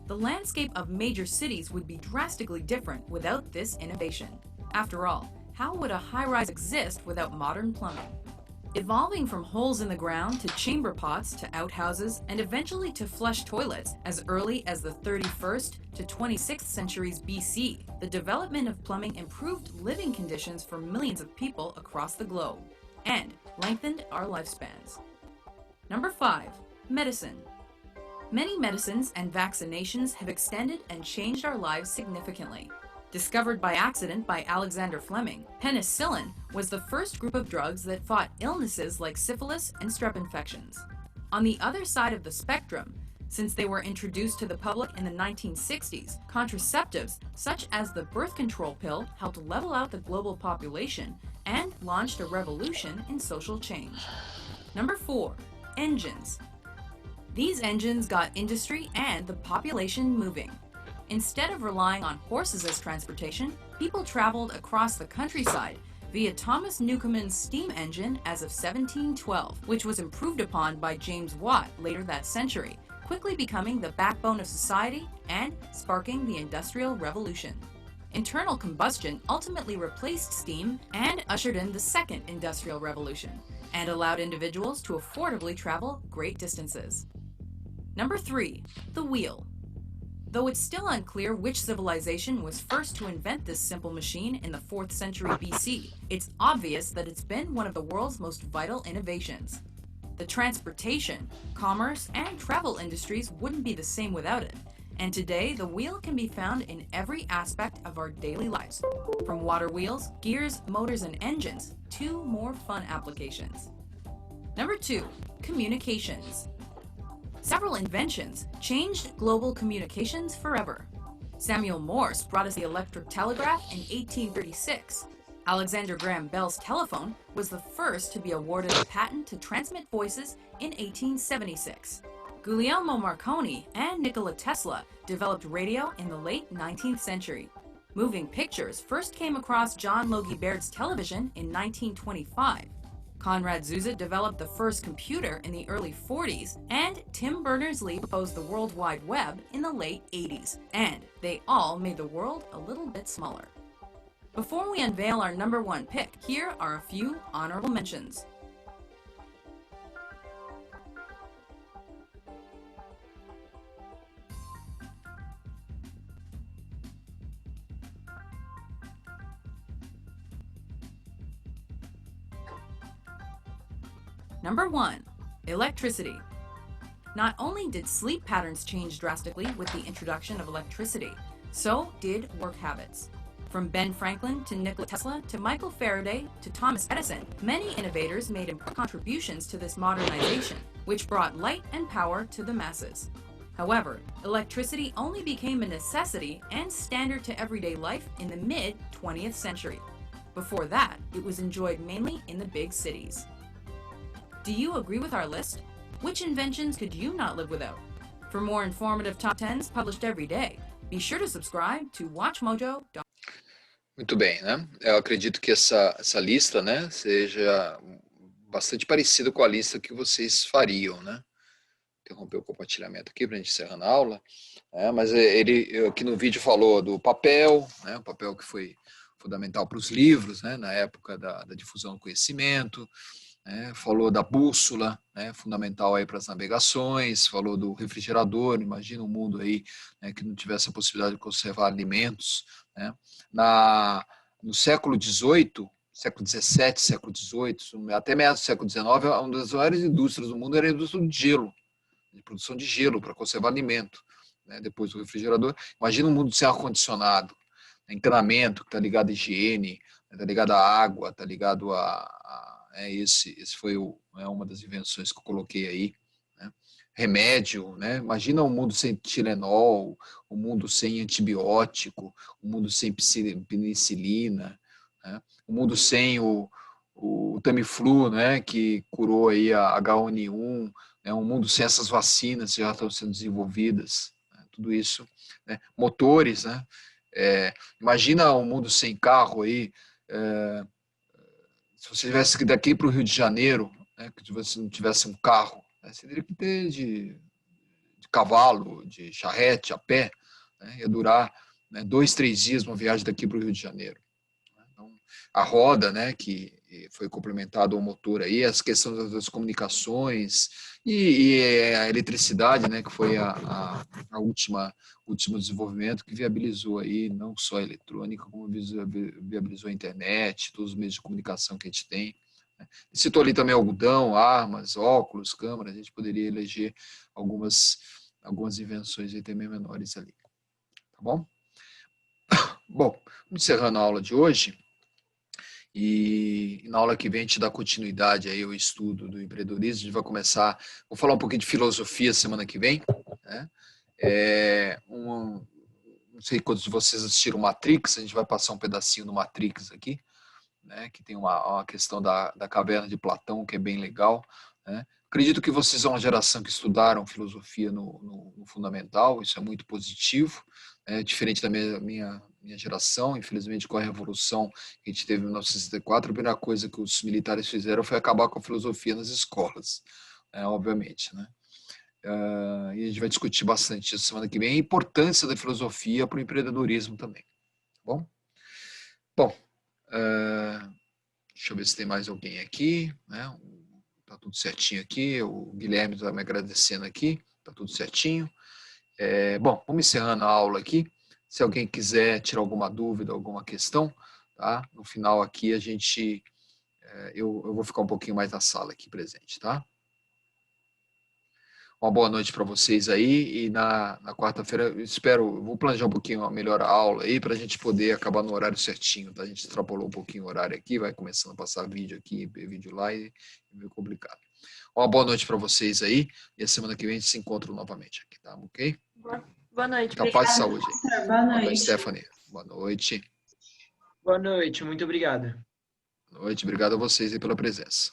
E: The landscape of major cities would be drastically different without this innovation. After all, how would a high-rise exist without modern plumbing? Evolving from holes in the ground to chamber pots to outhouses and eventually to flush toilets as early as the 31st to 26th centuries BC, the development of plumbing improved living conditions for millions of people across the globe and lengthened our lifespans. Number 5, medicine. Many medicines and vaccinations have extended and changed our lives significantly. Discovered by accident by Alexander Fleming, penicillin was the first group of drugs that fought illnesses like syphilis and strep infections. On the other side of the spectrum, since they were introduced to the public in the 1960s, contraceptives such as the birth control pill helped level out the global population and launched a revolution in social change. Number 4, engines. These engines got industry and the population moving. Instead of relying on horses as transportation, people traveled across the countryside via Thomas Newcomen's steam engine as of 1712, which was improved upon by James Watt later that century, quickly becoming the backbone of society and sparking the Industrial Revolution. Internal combustion ultimately replaced steam and ushered in the second Industrial Revolution, and allowed individuals to affordably travel great distances. Number 3, the wheel. Though it's still unclear which civilization was first to invent this simple machine in the 4th century BC, it's obvious that it's been one of the world's most vital innovations. The transportation, commerce, and travel industries wouldn't be the same without it, and today the wheel can be found in every aspect of our daily lives, from water wheels, gears, motors, and engines, to more fun applications. Number 2, communications. Several inventions changed global communications forever. Samuel Morse brought us the electric telegraph in 1836. Alexander Graham Bell's telephone was the first to be awarded a patent to transmit voices in 1876. Guglielmo Marconi and Nikola Tesla developed radio in the late 19th century. Moving pictures first came across John Logie Baird's television in 1925. Konrad Zuse developed the first computer in the early 40s, and Tim Berners-Lee proposed the World Wide Web in the late 80s, and they all made the world a little bit smaller. Before we unveil our number 1 pick, here are a few honorable mentions. Number 1, electricity. Not only did sleep patterns change drastically with the introduction of electricity, so did work habits. From Ben Franklin to Nikola Tesla to Michael Faraday to Thomas Edison, many innovators made important contributions to this modernization, which brought light and power to the masses. However, electricity only became a necessity and standard to everyday life in the mid-20th century. Before that, it was enjoyed mainly in the big cities. Do you agree with our list? Which inventions could you not live without? For more informative top 10s published every day, be sure to subscribe to WatchMojo.com.
A: Muito bem, né? Eu acredito que essa lista, né, seja bastante parecida com a lista que vocês fariam, né? Interromper o compartilhamento aqui para a gente encerrar a aula. Mas ele aqui no vídeo falou do papel, né? O papel que foi fundamental para os livros, né? Na época da difusão do conhecimento. Falou da bússola, né, fundamental aí para as navegações, falou do refrigerador, imagina um mundo aí, né, que não tivesse a possibilidade de conservar alimentos, né. No século XVIII, século XVII, século XVIII, até meados do século XIX, uma das maiores indústrias do mundo era a indústria do gelo, de produção de gelo para conservar alimento, né, depois do refrigerador. Imagina um mundo sem ar-condicionado, encanamento que está ligado à higiene, está ligado à água, está ligado esse foi uma das invenções que eu coloquei aí, né? Remédio, né? Imagina um mundo sem Tilenol, um mundo sem antibiótico, um mundo sem penicilina, né? Um mundo sem o Tamiflu, né? Que curou aí a H1N1, né? Um mundo sem essas vacinas que já estão sendo desenvolvidas, né? Tudo isso, né? Motores, né? Imagina um mundo sem carro aí. Se você tivesse daqui para o Rio de Janeiro, né, que você não tivesse um carro, né, você teria que ter de cavalo, de charrete, a pé, né, ia durar, né, 2, 3 dias uma viagem daqui para o Rio de Janeiro. Então, a roda, né, que foi complementado ao motor aí, as questões das comunicações e a eletricidade, né, que foi a último desenvolvimento que viabilizou aí não só a eletrônica, como viabilizou a internet, todos os meios de comunicação que a gente tem. Citou ali também algodão, armas, óculos, câmeras, a gente poderia eleger algumas invenções aí também menores ali. Tá bom? Bom, encerrando a aula de hoje, e na aula que vem a gente dá continuidade aí ao estudo do empreendedorismo. A gente vai começar, vou falar um pouquinho de filosofia semana que vem, né? Não sei quantos de vocês assistiram Matrix, a gente vai passar um pedacinho do Matrix aqui, né? Que tem uma questão da caverna de Platão, que é bem legal, né? Acredito que vocês são uma geração que estudaram filosofia no fundamental, isso é muito positivo, diferente da minha geração. Infelizmente, com a Revolução que a gente teve em 1964, a primeira coisa que os militares fizeram foi acabar com a filosofia nas escolas, obviamente, né? E a gente vai discutir bastante isso semana que vem, a importância da filosofia para o empreendedorismo também. Tá bom? Bom, deixa eu ver se tem mais alguém aqui, né? Tá tudo certinho aqui, o Guilherme está me agradecendo aqui, tá tudo certinho. Bom, vamos encerrando a aula aqui. Se alguém quiser tirar alguma dúvida, alguma questão, tá? No final aqui a gente, eu vou ficar um pouquinho mais na sala aqui presente, tá? Uma boa noite para vocês aí, e na quarta-feira eu vou planejar um pouquinho melhor a aula aí para a gente poder acabar no horário certinho, tá? A gente extrapolou um pouquinho o horário aqui, vai começando a passar vídeo aqui, vídeo lá, e é meio complicado. Uma boa noite para vocês aí, e a semana que vem a gente se encontra novamente aqui, tá? Ok?
C: Boa noite.
A: Muita paz e saúde.
F: Boa
A: Boa noite,
F: noite.
A: Stephanie. Boa noite.
D: Boa noite, muito obrigado.
A: Boa noite, obrigado a vocês aí pela presença.